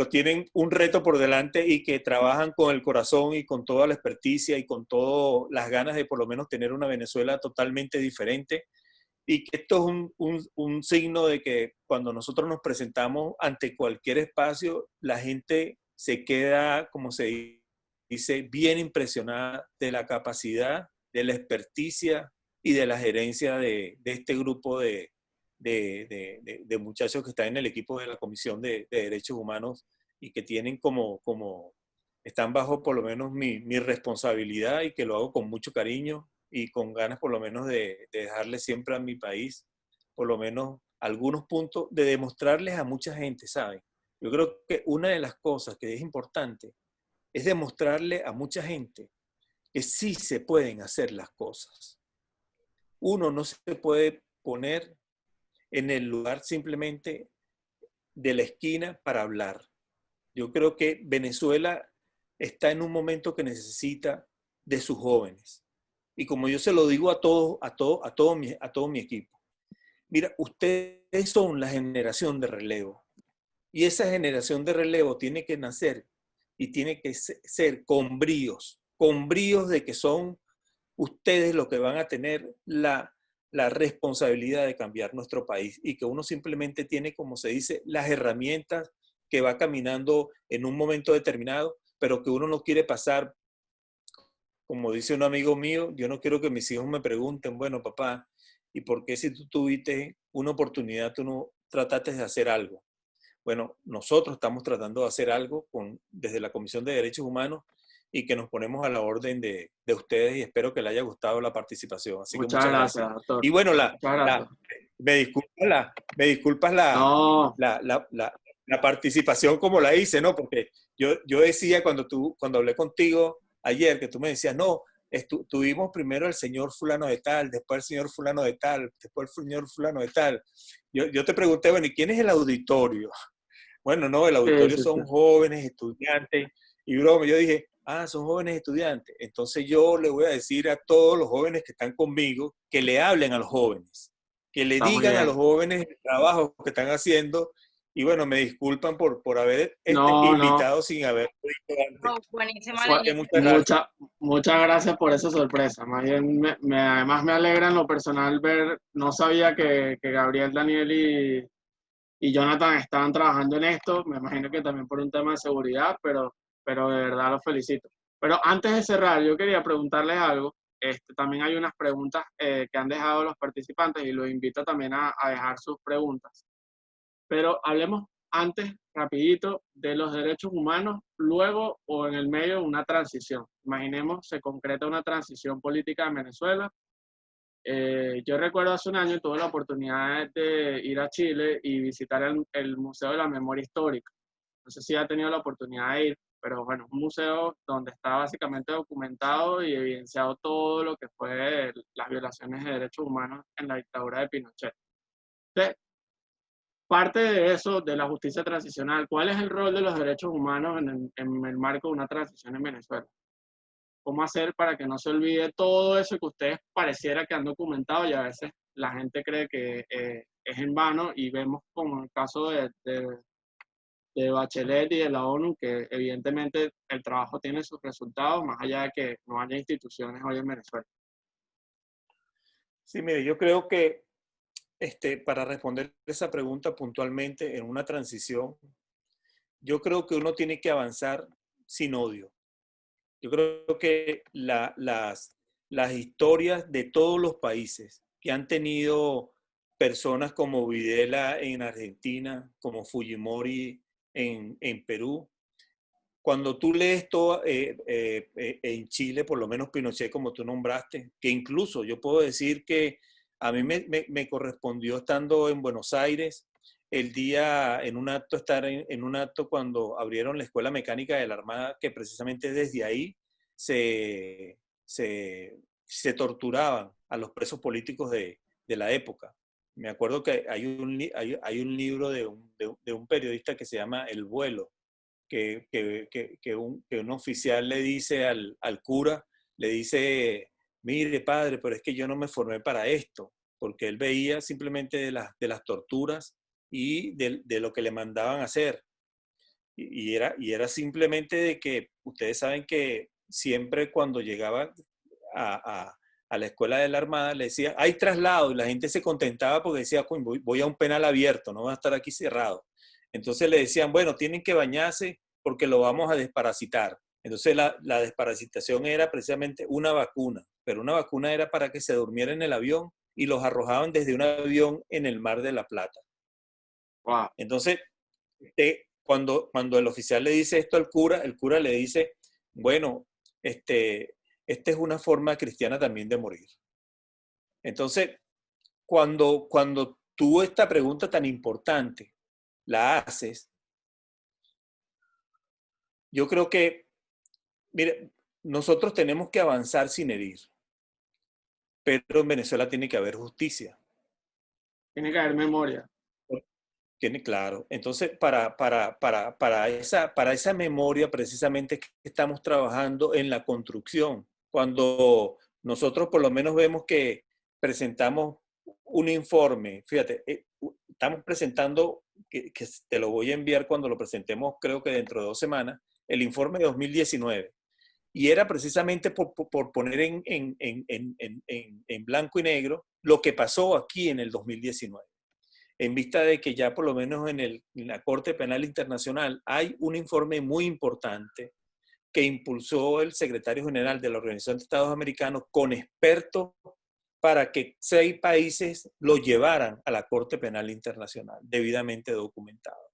tienen un reto por delante y que trabajan con el corazón y con toda la experticia y con todas las ganas de por lo menos tener una Venezuela totalmente diferente y que esto es un signo de que cuando nosotros nos presentamos ante cualquier espacio, la gente se queda, como se dice, bien impresionada de la capacidad, de la experticia y de la gerencia de este grupo de muchachos que están en el equipo de la Comisión de Derechos Humanos y que tienen están bajo por lo menos mi responsabilidad y que lo hago con mucho cariño y con ganas por lo menos de dejarle siempre a mi país, por lo menos algunos puntos, de demostrarles a mucha gente, ¿saben? Yo creo que una de las cosas que es importante es demostrarle a mucha gente que sí se pueden hacer las cosas. Uno no se puede poner en el lugar simplemente de la esquina para hablar. Yo creo que Venezuela está en un momento que necesita de sus jóvenes. Y como yo se lo digo a todo mi equipo, mira, ustedes son la generación de relevo. Y esa generación de relevo tiene que nacer y tiene que ser con bríos de que son ustedes los que van a tener la responsabilidad de cambiar nuestro país y que uno simplemente tiene, como se dice, las herramientas que va caminando en un momento determinado, pero que uno no quiere pasar, como dice un amigo mío, yo no quiero que mis hijos me pregunten, bueno, papá, ¿y por qué si tú tuviste una oportunidad, tú no trataste de hacer algo? Bueno, nosotros estamos tratando de hacer algo desde la Comisión de Derechos Humanos y que nos ponemos a la orden de ustedes y espero que les haya gustado la participación. Así que muchas gracias. Doctor. Y bueno, Muchas gracias. me disculpas No, la participación como la hice, ¿no? Porque yo decía cuando hablé contigo ayer, que tú me decías, no, tuvimos primero el señor fulano de tal, después el señor fulano de tal, después el señor fulano de tal. Yo te pregunté, bueno, ¿y quién es el auditorio? Bueno, no, el auditorio sí. son jóvenes estudiantes. Y broma, yo dije, son jóvenes estudiantes. Entonces yo le voy a decir a todos los jóvenes que están conmigo que le hablen a los jóvenes, que le Está muy digan a bien. los jóvenes el trabajo que están haciendo. Y bueno, me disculpan por haber No. invitado sin haber dicho antes. Oh, buenísima Así la que muchas gracias. Muchas gracias por esa sorpresa. Más bien, además me alegra en lo personal ver, no sabía que Gabriel, Daniel y Jonathan estaban trabajando en esto. Me imagino que también por un tema de seguridad, pero de verdad los felicito. Pero antes de cerrar, yo quería preguntarles algo. También hay unas preguntas que han dejado los participantes y los invito también a dejar sus preguntas. Pero hablemos antes, rapidito, de los derechos humanos, luego o en el medio de una transición. Imaginemos, se concreta una transición política en Venezuela. Yo recuerdo hace un año tuve la oportunidad de ir a Chile y visitar el Museo de la Memoria Histórica. No sé si ha tenido la oportunidad de ir, pero bueno, un museo donde está básicamente documentado y evidenciado todo lo que fue las violaciones de derechos humanos en la dictadura de Pinochet. Entonces, parte de eso, de la justicia transicional, ¿cuál es el rol de los derechos humanos en el marco de una transición en Venezuela? ¿Cómo hacer para que no se olvide todo eso que ustedes pareciera que han documentado y a veces la gente cree que es en vano y vemos como el caso de Bachelet y de la ONU que evidentemente el trabajo tiene sus resultados más allá de que no haya instituciones hoy en Venezuela? Sí, mire, yo creo que para responder esa pregunta puntualmente en una transición, yo creo que uno tiene que avanzar sin odio. Yo creo que las historias de todos los países que han tenido personas como Videla en Argentina, como Fujimori en Perú, cuando tú lees todo en Chile, por lo menos Pinochet, como tú nombraste, que incluso yo puedo decir que a mí me correspondió estando en Buenos Aires el día, en un acto, estar en un acto cuando abrieron la Escuela Mecánica de la Armada, que precisamente desde ahí se torturaban a los presos políticos de la época. Me acuerdo que hay un libro de un periodista que se llama El Vuelo, que un oficial le dice al cura, le dice, mire padre, pero es que yo no me formé para esto, porque él veía simplemente de las torturas y de lo que le mandaban hacer. Y era simplemente de que ustedes saben que siempre cuando llegaba a la escuela de la Armada, le decía, hay traslado, y la gente se contentaba porque decía, voy a un penal abierto, no va a estar aquí cerrado. Entonces le decían, bueno, tienen que bañarse porque lo vamos a desparasitar. Entonces la desparasitación era precisamente una vacuna, pero una vacuna era para que se durmiera en el avión y los arrojaban desde un avión en el Mar de la Plata. Wow. Entonces, cuando el oficial le dice esto al cura, el cura le dice, bueno, esta es una forma cristiana también de morir. Entonces, cuando tú esta pregunta tan importante la haces, yo creo que, mire, nosotros tenemos que avanzar sin herir, pero en Venezuela tiene que haber justicia. Tiene que haber memoria. Tiene claro. Entonces, para esa memoria precisamente que estamos trabajando en la construcción. Cuando nosotros por lo menos vemos que presentamos un informe, fíjate, estamos presentando, que te lo voy a enviar cuando lo presentemos, creo que dentro de 2 semanas, el informe de 2019. Y era precisamente por poner en blanco y negro lo que pasó aquí en el 2019. En vista de que ya por lo menos en la Corte Penal Internacional hay un informe muy importante que impulsó el secretario general de la Organización de Estados Americanos con expertos para que 6 países lo llevaran a la Corte Penal Internacional, debidamente documentado.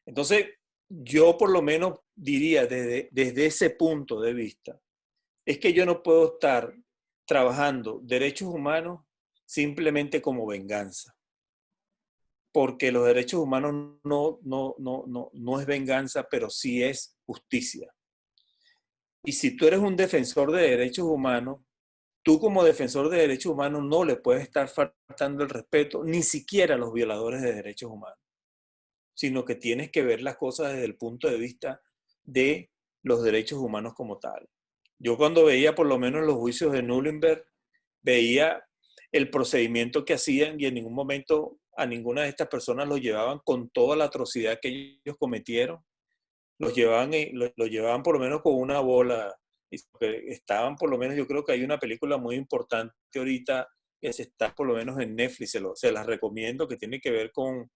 Entonces, yo por lo menos diría desde ese punto de vista, es que yo no puedo estar trabajando derechos humanos simplemente como venganza. Porque los derechos humanos no es venganza, pero sí es justicia. Y si tú eres un defensor de derechos humanos, tú como defensor de derechos humanos no le puedes estar faltando el respeto ni siquiera a los violadores de derechos humanos, sino que tienes que ver las cosas desde el punto de vista de los derechos humanos como tal. Yo cuando veía por lo menos los juicios de Nuremberg, veía el procedimiento que hacían y en ningún momento a ninguna de estas personas los llevaban con toda la atrocidad que ellos cometieron. Los llevaban por lo menos con una bola. Estaban por lo menos, yo creo que hay una película muy importante ahorita que se está por lo menos en Netflix, se las recomiendo, que tiene que ver con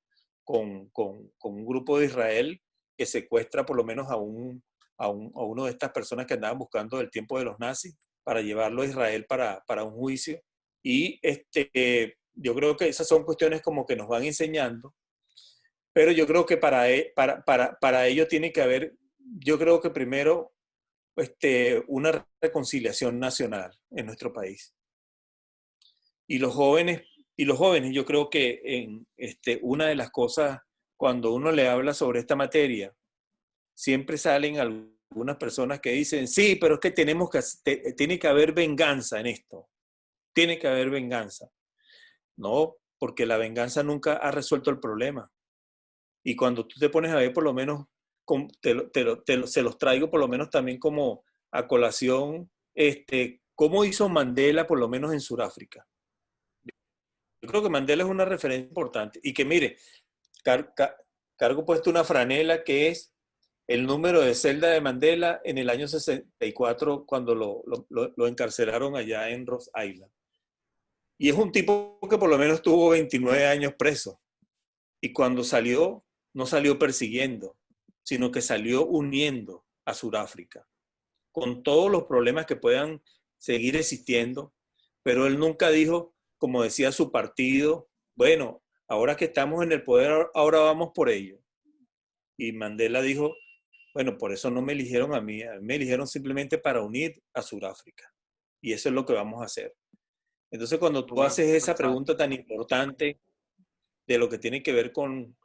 un grupo de Israel que secuestra por lo menos a uno de estas personas que andaban buscando del tiempo de los nazis para llevarlo a Israel para un juicio. Y yo creo que esas son cuestiones como que nos van enseñando, pero yo creo que para ello tiene que haber, yo creo que primero una reconciliación nacional en nuestro país. Y los jóvenes, yo creo que una de las cosas, cuando uno le habla sobre esta materia, siempre salen algunas personas que dicen, sí, pero es que tiene que haber venganza en esto. Tiene que haber venganza. No, porque la venganza nunca ha resuelto el problema. Y cuando tú te pones a ver, por lo menos, se los traigo por lo menos también como a colación, cómo hizo Mandela, por lo menos en Sudáfrica. Yo creo que Mandela es una referencia importante. Y que mire, cargo puesto una franela que es el número de celda de Mandela en el año 64, cuando lo encarcelaron allá en Ross Island. Y es un tipo que por lo menos tuvo 29 años preso. Y cuando salió, no salió persiguiendo, sino que salió uniendo a Sudáfrica, con todos los problemas que puedan seguir existiendo. Pero él nunca dijo, como decía su partido, bueno, ahora que estamos en el poder, ahora vamos por ello. Y Mandela dijo, bueno, por eso no me eligieron a mí me eligieron simplemente para unir a Sudáfrica. Y eso es lo que vamos a hacer. Entonces, cuando tú haces esa pregunta tan importante de lo que tiene que ver con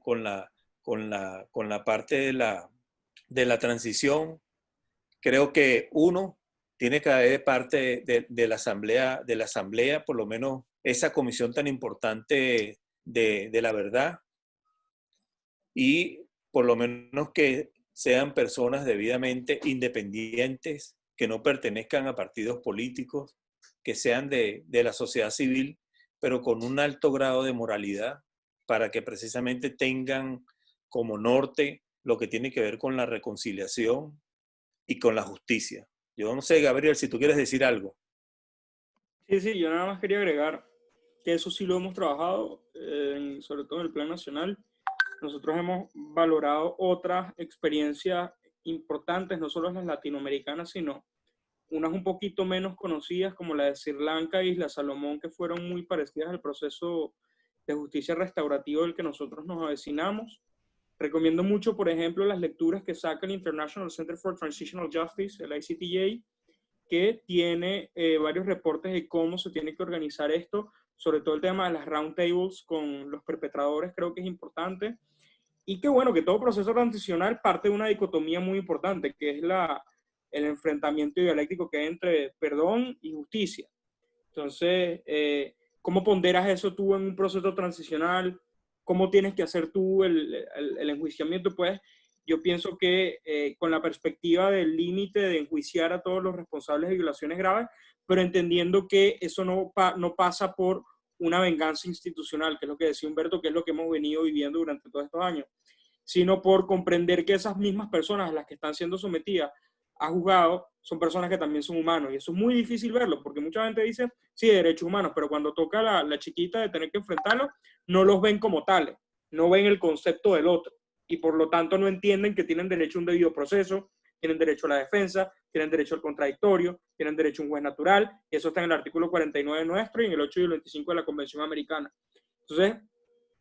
la parte de la transición, creo que uno tiene que haber parte de la asamblea, por lo menos esa comisión tan importante de la verdad, y por lo menos que sean personas debidamente independientes, que no pertenezcan a partidos políticos, que sean de la sociedad civil, pero con un alto grado de moralidad, para que precisamente tengan como norte lo que tiene que ver con la reconciliación y con la justicia. Yo no sé, Gabriel, si tú quieres decir algo. Sí, yo nada más quería agregar que eso sí lo hemos trabajado, sobre todo en el plan nacional. Nosotros hemos valorado otras experiencias importantes, no solo las latinoamericanas, sino unas un poquito menos conocidas, como la de Sri Lanka y Isla Salomón, que fueron muy parecidas al proceso de justicia restaurativa del que nosotros nos avecinamos. Recomiendo mucho, por ejemplo, las lecturas que saca el International Center for Transitional Justice, el ICTJ, que tiene varios reportes de cómo se tiene que organizar esto, sobre todo el tema de las roundtables con los perpetradores, creo que es importante. Y que bueno, que todo proceso transicional parte de una dicotomía muy importante, que es el enfrentamiento dialéctico que hay entre perdón y justicia. Entonces, ¿cómo ponderas eso tú en un proceso transicional? ¿Cómo tienes que hacer tú el enjuiciamiento? Pues yo pienso que con la perspectiva del límite de enjuiciar a todos los responsables de violaciones graves, pero entendiendo que eso no pasa por una venganza institucional, que es lo que decía Humberto, que es lo que hemos venido viviendo durante todos estos años, sino por comprender que esas mismas personas a las que están siendo sometidas a juzgado son personas que también son humanos. Y eso es muy difícil verlo, porque mucha gente dice, sí, derechos humanos, pero cuando toca la chiquita de tener que enfrentarlos, no los ven como tales, no ven el concepto del otro. Y por lo tanto no entienden que tienen derecho a un debido proceso, tienen derecho a la defensa, tienen derecho al contradictorio, tienen derecho a un juez natural, y eso está en el artículo 49 nuestro y en el 8 y el 25 de la Convención Americana. Entonces,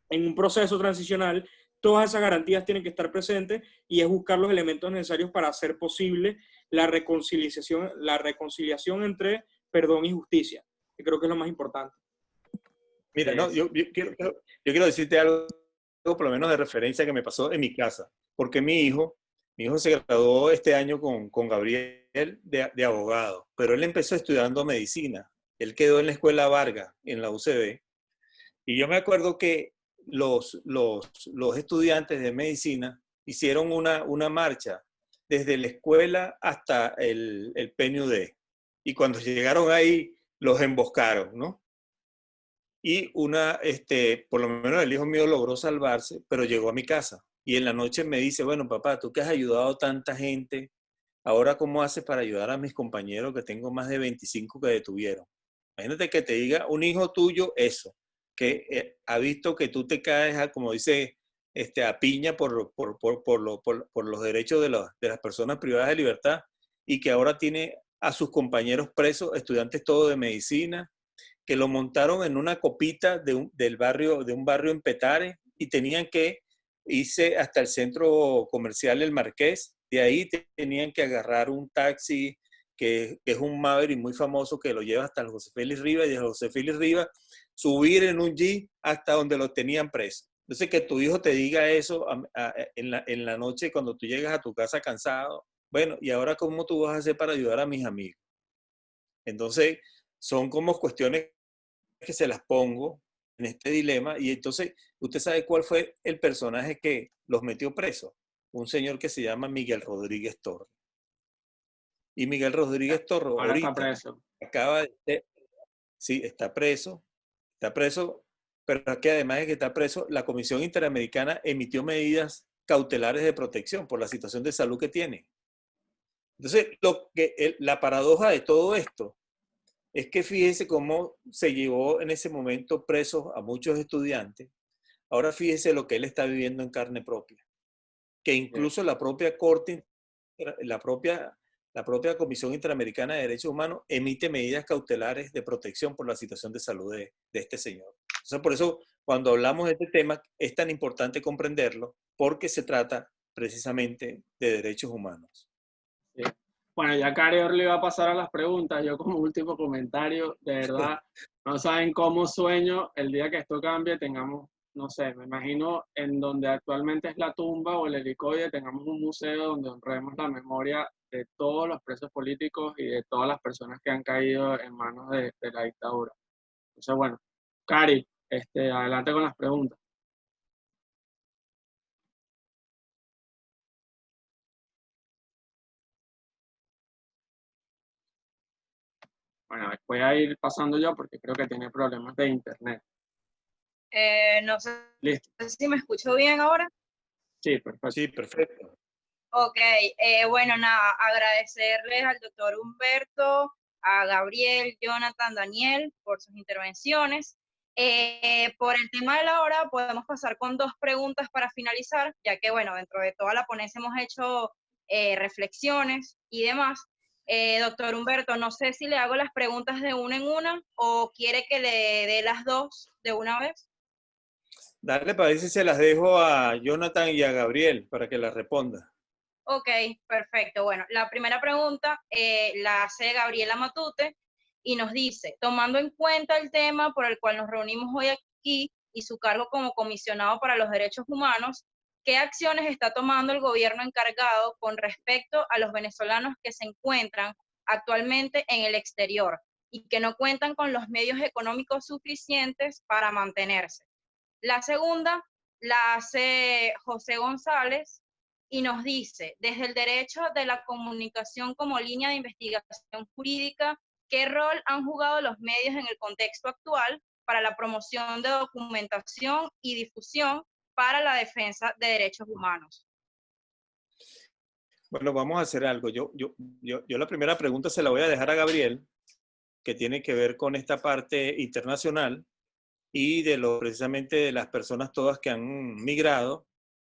en un proceso transicional, todas esas garantías tienen que estar presentes y es buscar los elementos necesarios para hacer posible la reconciliación entre perdón y justicia, que creo que es lo más importante. Mira, no, yo quiero decirte algo, por lo menos de referencia que me pasó en mi casa, porque mi hijo se graduó este año con Gabriel de abogado, pero él empezó estudiando medicina. Él quedó en la Escuela Vargas, en la UCB, y yo me acuerdo que los estudiantes de medicina hicieron una marcha desde la escuela hasta el PNUD. Y cuando llegaron ahí, los emboscaron, ¿no? Y por lo menos el hijo mío logró salvarse, pero llegó a mi casa. Y en la noche me dice, bueno, papá, tú que has ayudado a tanta gente, ahora ¿cómo haces para ayudar a mis compañeros que tengo más de 25 que detuvieron? Imagínate que te diga un hijo tuyo eso, que ha visto que tú te caes, como dice, a piña por los derechos de las personas privadas de libertad y que ahora tiene a sus compañeros presos, estudiantes todos de medicina, que lo montaron en una copita de un barrio en Petare y tenían que irse hasta el centro comercial El Marqués. De ahí tenían que agarrar un taxi que es un Maverick muy famoso que lo lleva hasta el José Félix Rivas y de José Félix Rivas subir en un Jeep hasta donde lo tenían preso. Entonces que tu hijo te diga eso en la noche cuando tú llegas a tu casa cansado, bueno, ¿y ahora cómo tú vas a hacer para ayudar a mis amigos? Entonces son como cuestiones que se las pongo en este dilema. Y entonces, ¿usted sabe cuál fue el personaje que los metió presos? Un señor que se llama Miguel Rodríguez Torres. Y Miguel Rodríguez Torres Ahora ahorita está preso. acaba de... Sí, está preso, pero que además de que está preso, la Comisión Interamericana emitió medidas cautelares de protección por la situación de salud que tiene. Entonces, la paradoja de todo esto es que fíjese cómo se llevó en ese momento presos a muchos estudiantes. Ahora fíjese lo que él está viviendo en carne propia. Que incluso la propia Corte, la propia Comisión Interamericana de Derechos Humanos emite medidas cautelares de protección por la situación de salud de este señor. Entonces, por eso, cuando hablamos de este tema, es tan importante comprenderlo, porque se trata precisamente de derechos humanos. Sí. Bueno, ya Cari le va a pasar a las preguntas. Yo como último comentario, de verdad, no saben cómo sueño el día que esto cambie, tengamos, no sé, me imagino en donde actualmente es la tumba o el helicoide, tengamos un museo donde honremos la memoria de todos los presos políticos y de todas las personas que han caído en manos de la dictadura. Entonces, bueno, Cari, adelante con las preguntas. Bueno, voy a ir pasando yo porque creo que tiene problemas de internet. No sé Listo. si me escucho bien ahora. Sí, perfecto. Sí, perfecto. Ok, bueno, nada, agradecerles al doctor Humberto a Gabriel, Jonathan, Daniel por sus intervenciones. Por el tema de la hora, podemos pasar con 2 preguntas para finalizar, ya que, bueno, dentro de toda la ponencia hemos hecho reflexiones y demás. Doctor Humberto, no sé si le hago las preguntas de una en una o quiere que le dé las 2 de una vez. Dale, para ver si se las dejo a Jonathan y a Gabriel para que las responda. Ok, perfecto. Bueno, la primera pregunta la hace Gabriela Matute y nos dice, tomando en cuenta el tema por el cual nos reunimos hoy aquí y su cargo como comisionado para los derechos humanos, ¿qué acciones está tomando el gobierno encargado con respecto a los venezolanos que se encuentran actualmente en el exterior y que no cuentan con los medios económicos suficientes para mantenerse? La segunda la hace José González y nos dice, desde el derecho de la comunicación como línea de investigación jurídica, ¿qué rol han jugado los medios en el contexto actual para la promoción de documentación y difusión para la defensa de derechos humanos? Bueno, vamos a hacer algo. Yo la primera pregunta se la voy a dejar a Gabriel, que tiene que ver con esta parte internacional y precisamente de las personas todas que han migrado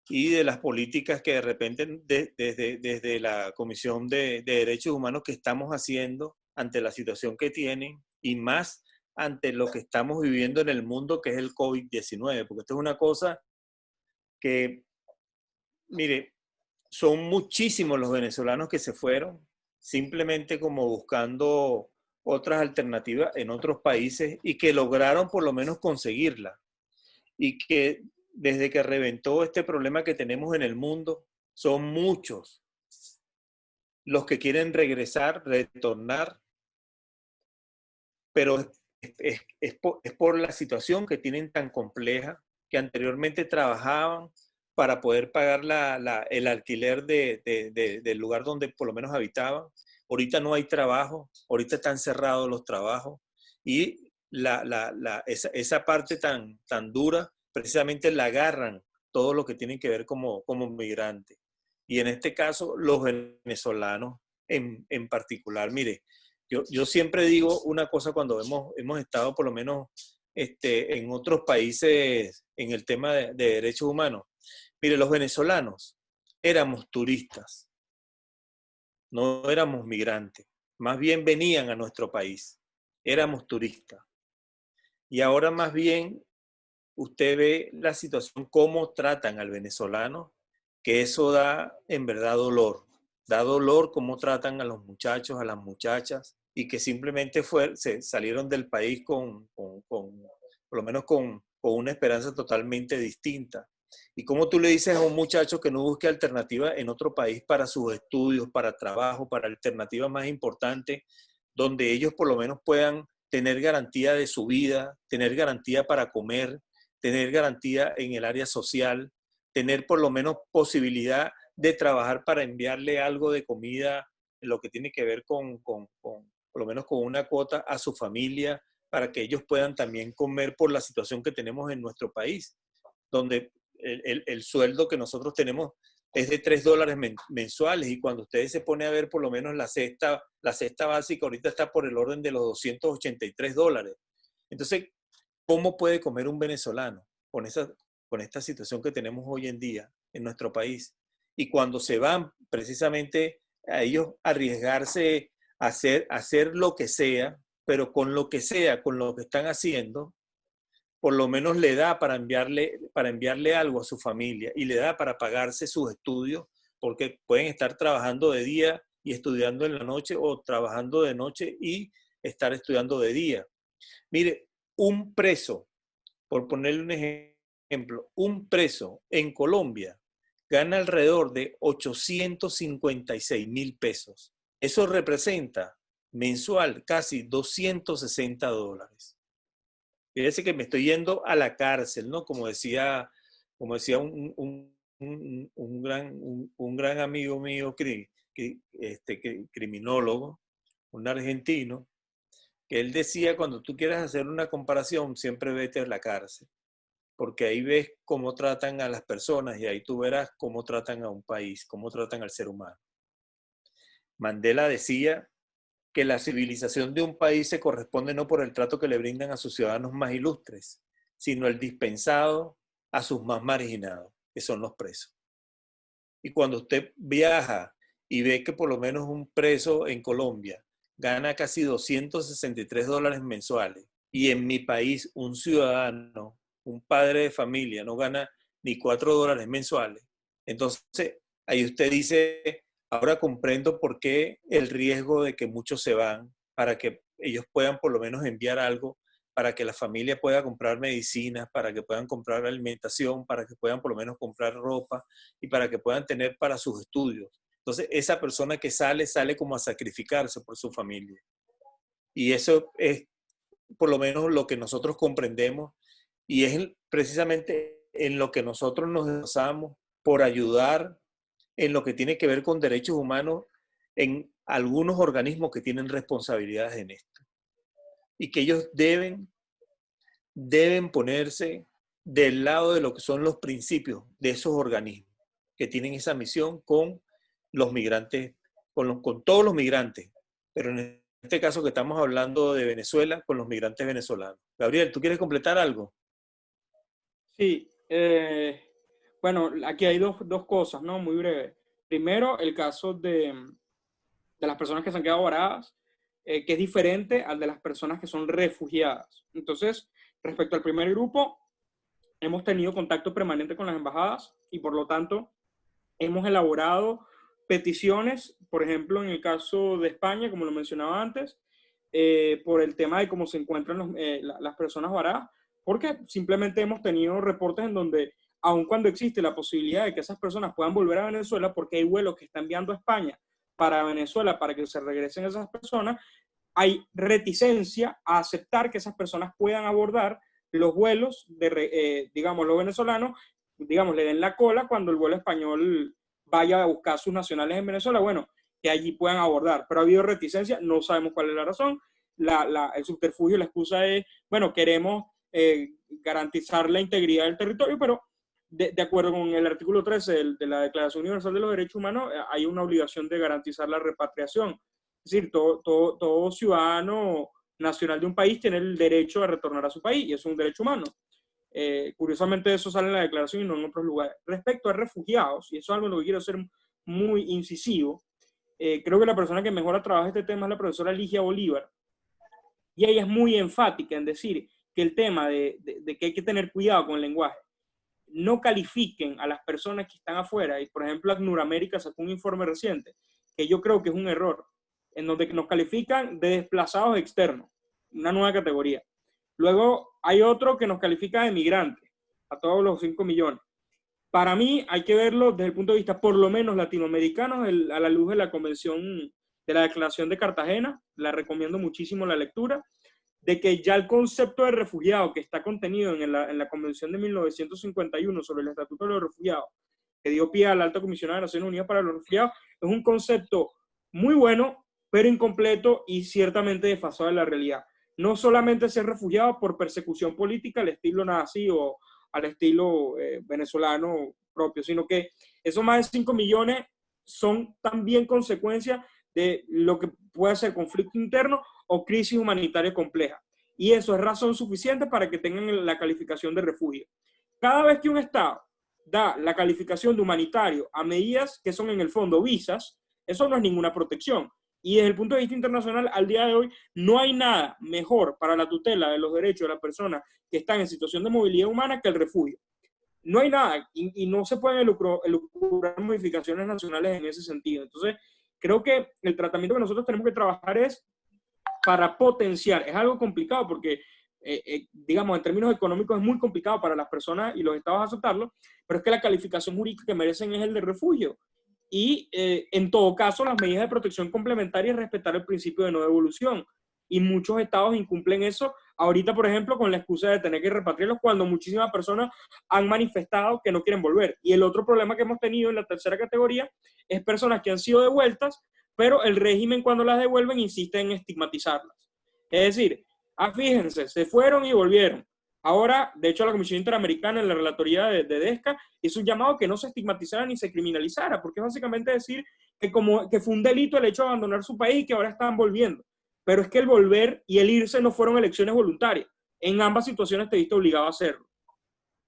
y de las políticas que de repente desde la Comisión de Derechos Humanos que estamos haciendo ante la situación que tienen y más ante lo que estamos viviendo en el mundo, que es el COVID-19, porque esto es una cosa que, mire, son muchísimos los venezolanos que se fueron simplemente como buscando otras alternativas en otros países y que lograron por lo menos conseguirla. Y que desde que reventó este problema que tenemos en el mundo, son muchos los que quieren regresar, retornar, pero es por la situación que tienen tan compleja, que anteriormente trabajaban para poder pagar el alquiler del lugar donde por lo menos habitaban. Ahorita no hay trabajo, ahorita están cerrados los trabajos y esa parte tan dura precisamente la agarran todo lo que tienen que ver como migrantes. Y en este caso, los venezolanos en particular. Mire, yo siempre digo una cosa cuando hemos estado por lo menos en otros países en el tema de derechos humanos. Mire, los venezolanos éramos turistas, no éramos migrantes, más bien venían a nuestro país, éramos turistas. Y ahora más bien usted ve la situación, cómo tratan al venezolano, que eso da en verdad dolor. Da dolor cómo tratan a los muchachos, a las muchachas, y que simplemente se salieron del país por lo menos con una esperanza totalmente distinta. Y cómo tú le dices a un muchacho que no busque alternativas en otro país para sus estudios, para trabajo, para alternativas más importantes, donde ellos por lo menos puedan tener garantía de su vida, tener garantía para comer, tener garantía en el área social, tener por lo menos posibilidad de trabajar para enviarle algo de comida, lo que tiene que ver por lo menos con una cuota a su familia, para que ellos puedan también comer por la situación que tenemos en nuestro país, donde el sueldo que nosotros tenemos es de $3 mensuales y cuando ustedes se ponen a ver por lo menos la cesta básica ahorita está por el orden de los $283. Entonces, ¿cómo puede comer un venezolano con esta situación que tenemos hoy en día en nuestro país? Y cuando se van precisamente a ellos arriesgarse a hacer lo que sea, pero con lo que sea, con lo que están haciendo, por lo menos le da para enviarle algo a su familia y le da para pagarse sus estudios, porque pueden estar trabajando de día y estudiando en la noche o trabajando de noche y estar estudiando de día. Mire, un preso, por ponerle un ejemplo, un preso en Colombia gana alrededor de 856,000 pesos. Eso representa mensual casi $260. Fíjese que me estoy yendo a la cárcel, ¿no? Como decía un gran amigo mío, criminólogo, un argentino, que él decía, cuando tú quieras hacer una comparación, siempre vete a la cárcel, porque ahí ves cómo tratan a las personas y ahí tú verás cómo tratan a un país, cómo tratan al ser humano. Mandela decía que la civilización de un país se corresponde no por el trato que le brindan a sus ciudadanos más ilustres, sino el dispensado a sus más marginados, que son los presos. Y cuando usted viaja y ve que por lo menos un preso en Colombia gana casi $263 mensuales, y en mi país un ciudadano, un padre de familia, no gana ni $4 mensuales, entonces ahí usted dice, ahora comprendo por qué el riesgo de que muchos se van, para que ellos puedan por lo menos enviar algo, para que la familia pueda comprar medicinas, para que puedan comprar alimentación, para que puedan por lo menos comprar ropa y para que puedan tener para sus estudios. Entonces, esa persona que sale como a sacrificarse por su familia. Y eso es por lo menos lo que nosotros comprendemos y es precisamente en lo que nosotros nos esforzamos por ayudar en lo que tiene que ver con derechos humanos en algunos organismos que tienen responsabilidades en esto. Y que ellos deben ponerse del lado de lo que son los principios de esos organismos que tienen esa misión con los migrantes, con todos los migrantes, pero en este caso que estamos hablando de Venezuela, con los migrantes venezolanos. Gabriel, ¿tú quieres completar algo? Sí, bueno, aquí hay dos cosas, ¿no? Muy breve. Primero, el caso de las personas que se han quedado varadas, que es diferente al de las personas que son refugiadas. Entonces, respecto al primer grupo, hemos tenido contacto permanente con las embajadas y por lo tanto hemos elaborado peticiones, por ejemplo, en el caso de España, como lo mencionaba antes, por el tema de cómo se encuentran las personas varadas, porque simplemente hemos tenido reportes en donde, aun cuando existe la posibilidad de que esas personas puedan volver a Venezuela, porque hay vuelos que están enviando a España para Venezuela para que se regresen esas personas, hay reticencia a aceptar que esas personas puedan abordar los vuelos de, digamos, los venezolanos, digamos, le den la cola cuando el vuelo español vaya a buscar a sus nacionales en Venezuela, bueno, que allí puedan abordar. Pero ha habido reticencia, no sabemos cuál es la razón. El subterfugio, la excusa es, bueno, queremos garantizar la integridad del territorio, pero de acuerdo con el artículo 13 de la Declaración Universal de los Derechos Humanos, hay una obligación de garantizar la repatriación. Es decir, todo ciudadano nacional de un país tiene el derecho a retornar a su país, y eso es un derecho humano. Curiosamente eso sale en la declaración y no en otros lugares. Respecto a refugiados, y eso es algo en lo que quiero ser muy incisivo, creo que la persona que mejor trabaja este tema es la profesora Ligia Bolívar, y ella es muy enfática en decir que el tema de que hay que tener cuidado con el lenguaje, no califiquen a las personas que están afuera, y por ejemplo ACNUR América sacó un informe reciente, que yo creo que es un error, en donde nos califican de desplazados externos, una nueva categoría. Luego hay otro que nos califica de migrantes, a todos los 5 millones. Para mí hay que verlo desde el punto de vista por lo menos latinoamericanos, a la luz de la Convención de la Declaración de Cartagena, la recomiendo muchísimo la lectura, de que ya el concepto de refugiado que está contenido en la Convención de 1951 sobre el Estatuto de los Refugiados, que dio pie a la Alta Comisionada de Naciones Unidas para los Refugiados, es un concepto muy bueno, pero incompleto y ciertamente desfasado de la realidad. No solamente ser refugiado por persecución política al estilo nazi o al estilo venezolano propio, sino que esos más de 5 millones son también consecuencia de lo que puede ser conflicto interno o crisis humanitaria compleja. Y eso es razón suficiente para que tengan la calificación de refugio. Cada vez que un Estado da la calificación de humanitario a medidas que son en el fondo visas, eso no es ninguna protección. Y desde el punto de vista internacional, al día de hoy, no hay nada mejor para la tutela de los derechos de las personas que están en situación de movilidad humana que el refugio. No hay nada, y no se pueden elucubrar modificaciones nacionales en ese sentido. Entonces, creo que el tratamiento que nosotros tenemos que trabajar es para potenciar. Es algo complicado porque, digamos, en términos económicos es muy complicado para las personas y los estados aceptarlo, pero es que la calificación jurídica que merecen es el de refugio. Y en todo caso, las medidas de protección complementaria es respetar el principio de no devolución. Y muchos estados incumplen eso. Ahorita, por ejemplo, con la excusa de tener que repatriarlos cuando muchísimas personas han manifestado que no quieren volver. Y el otro problema que hemos tenido en la tercera categoría es personas que han sido devueltas, pero el régimen cuando las devuelven insiste en estigmatizarlas. Es decir, fíjense, se fueron y volvieron. Ahora, de hecho, la Comisión Interamericana en la relatoría de DESCA hizo un llamado que no se estigmatizara ni se criminalizara, porque es básicamente decir que fue un delito el hecho de abandonar su país y que ahora están volviendo. Pero es que el volver y el irse no fueron elecciones voluntarias. En ambas situaciones te viste obligado a hacerlo.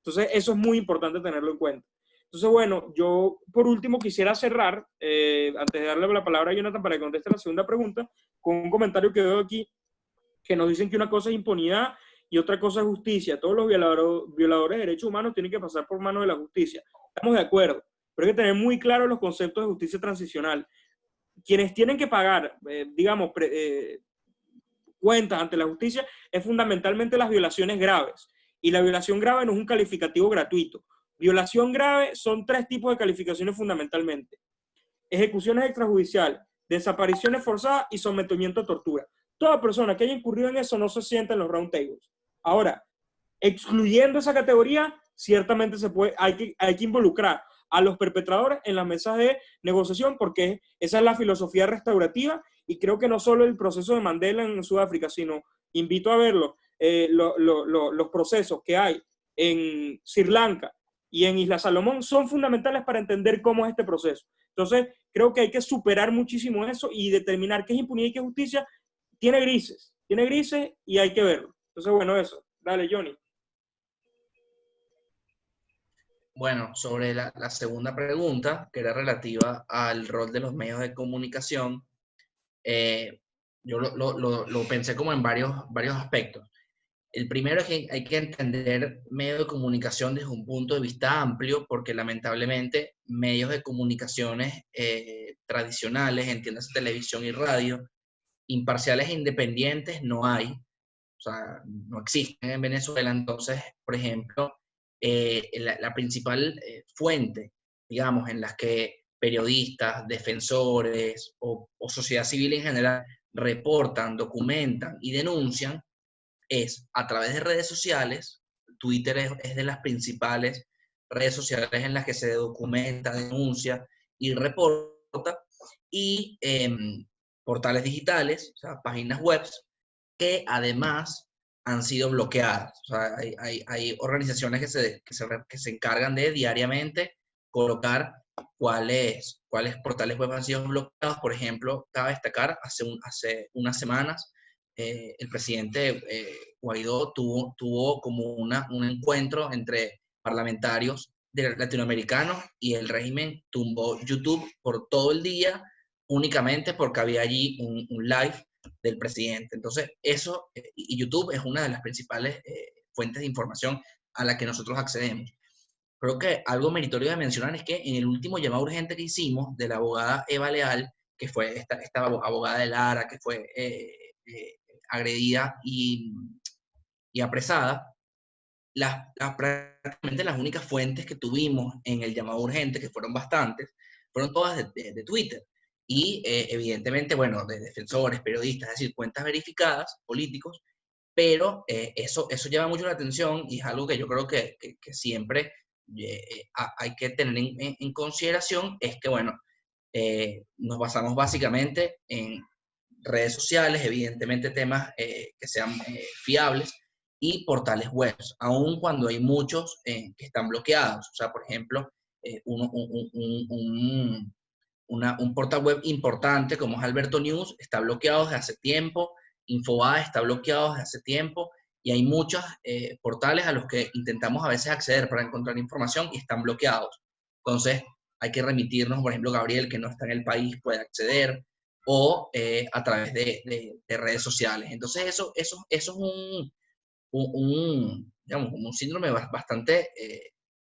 Entonces, eso es muy importante tenerlo en cuenta. Entonces, bueno, yo por último quisiera cerrar, antes de darle la palabra a Jonathan para que conteste la segunda pregunta, con un comentario que veo aquí, que nos dicen que una cosa es impunidad y otra cosa es justicia. Todos los violadores de derechos humanos tienen que pasar por manos de la justicia. Estamos de acuerdo, pero hay que tener muy claros los conceptos de justicia transicional. Quienes tienen que pagar, digamos, cuentas ante la justicia es fundamentalmente las violaciones graves. Y la violación grave no es un calificativo gratuito. Violación grave son 3 tipos de calificaciones fundamentalmente: ejecuciones extrajudiciales, desapariciones forzadas y sometimiento a tortura. Toda persona que haya incurrido en eso no se sienta en los round tables. Ahora, excluyendo esa categoría, ciertamente hay que involucrar a los perpetradores en las mesas de negociación, porque esa es la filosofía restaurativa, y creo que no solo el proceso de Mandela en Sudáfrica, sino invito a verlo, los procesos que hay en Sri Lanka y en Isla Salomón son fundamentales para entender cómo es este proceso. Entonces, creo que hay que superar muchísimo eso y determinar qué es impunidad y qué es justicia. Tiene grises y hay que verlo. Entonces, bueno, eso. Dale, Johnny. Bueno, sobre la segunda pregunta, que era relativa al rol de los medios de comunicación, yo lo pensé como en varios aspectos. El primero es que hay que entender medios de comunicación desde un punto de vista amplio, porque lamentablemente medios de comunicaciones tradicionales, entiéndase televisión y radio, imparciales e independientes, no hay. O sea, no existen en Venezuela. Entonces, por ejemplo, la principal fuente, digamos, en las que periodistas, defensores o sociedad civil en general reportan, documentan y denuncian, es a través de redes sociales. Twitter es de las principales redes sociales en las que se documenta, denuncia y reporta, y portales digitales, o sea, páginas web, que además han sido bloqueadas. O sea, hay organizaciones que se encargan de diariamente colocar cuáles portales web han sido bloqueados. Por ejemplo, cabe destacar, hace unas semanas, el presidente Guaidó tuvo como un encuentro entre parlamentarios latinoamericanos, y el régimen tumbó YouTube por todo el día únicamente porque había allí un live del presidente. Entonces, eso, y YouTube es una de las principales fuentes de información a la que nosotros accedemos. Creo que algo meritorio de mencionar es que en el último llamado urgente que hicimos de la abogada Eva Leal, que fue esta abogada de Lara, que fue agredida y apresada, prácticamente las únicas fuentes que tuvimos en el llamado urgente, que fueron bastantes, fueron todas de Twitter. Y evidentemente, bueno, de defensores, periodistas, es decir, cuentas verificadas, políticos, pero eso llama mucho la atención, y es algo que yo creo que siempre hay que tener en consideración, es que, bueno, nos basamos básicamente en redes sociales, evidentemente temas que sean fiables, y portales web, aun cuando hay muchos que están bloqueados. O sea, por ejemplo, un portal web importante como es Alberto News está bloqueado desde hace tiempo, Infobae está bloqueado desde hace tiempo, y hay muchos portales a los que intentamos a veces acceder para encontrar información y están bloqueados. Entonces, hay que remitirnos, por ejemplo, Gabriel, que no está en el país, puede acceder, o a través de redes sociales. Entonces, eso es digamos, un síndrome bastante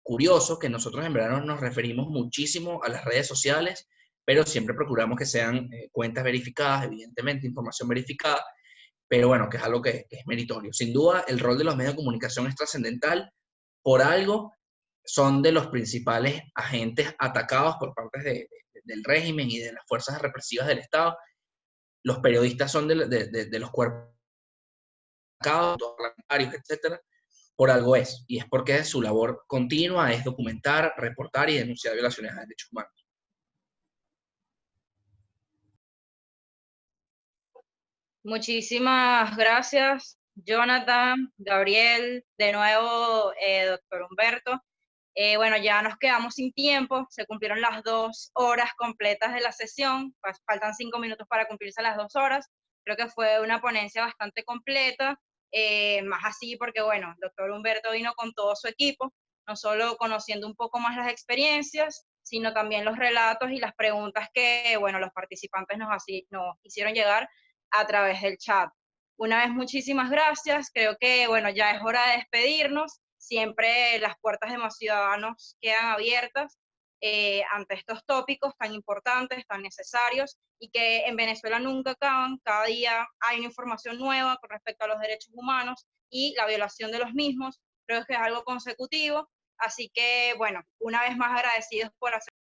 curioso, que nosotros en verdad nos referimos muchísimo a las redes sociales, pero siempre procuramos que sean cuentas verificadas, evidentemente, información verificada, pero bueno, que es algo que es meritorio. Sin duda, el rol de los medios de comunicación es trascendental. Por algo, son de los principales agentes atacados por parte del régimen y de las fuerzas represivas del Estado. Los periodistas son de los cuerpos atacados, los parlamentarios, etcétera. Por algo es, y es porque su labor continua es documentar, reportar y denunciar violaciones a derechos humanos. Muchísimas gracias, Jonathan, Gabriel, de nuevo, doctor Humberto. Bueno, ya nos quedamos sin tiempo, se cumplieron las 2 horas completas de la sesión, faltan 5 minutos para cumplirse las 2 horas. Creo que fue una ponencia bastante completa, más así porque, bueno, el doctor Humberto vino con todo su equipo, no solo conociendo un poco más las experiencias, sino también los relatos y las preguntas que, bueno, los participantes nos hicieron llegar a través del chat. Una vez, muchísimas gracias. Creo que, bueno, ya es hora de despedirnos. Siempre las puertas de Más Ciudadanos quedan abiertas ante estos tópicos tan importantes, tan necesarios, y que en Venezuela nunca acaban. Cada día hay una información nueva con respecto a los derechos humanos y la violación de los mismos. Creo que es algo consecutivo. Así que, bueno, una vez más agradecidos por hacer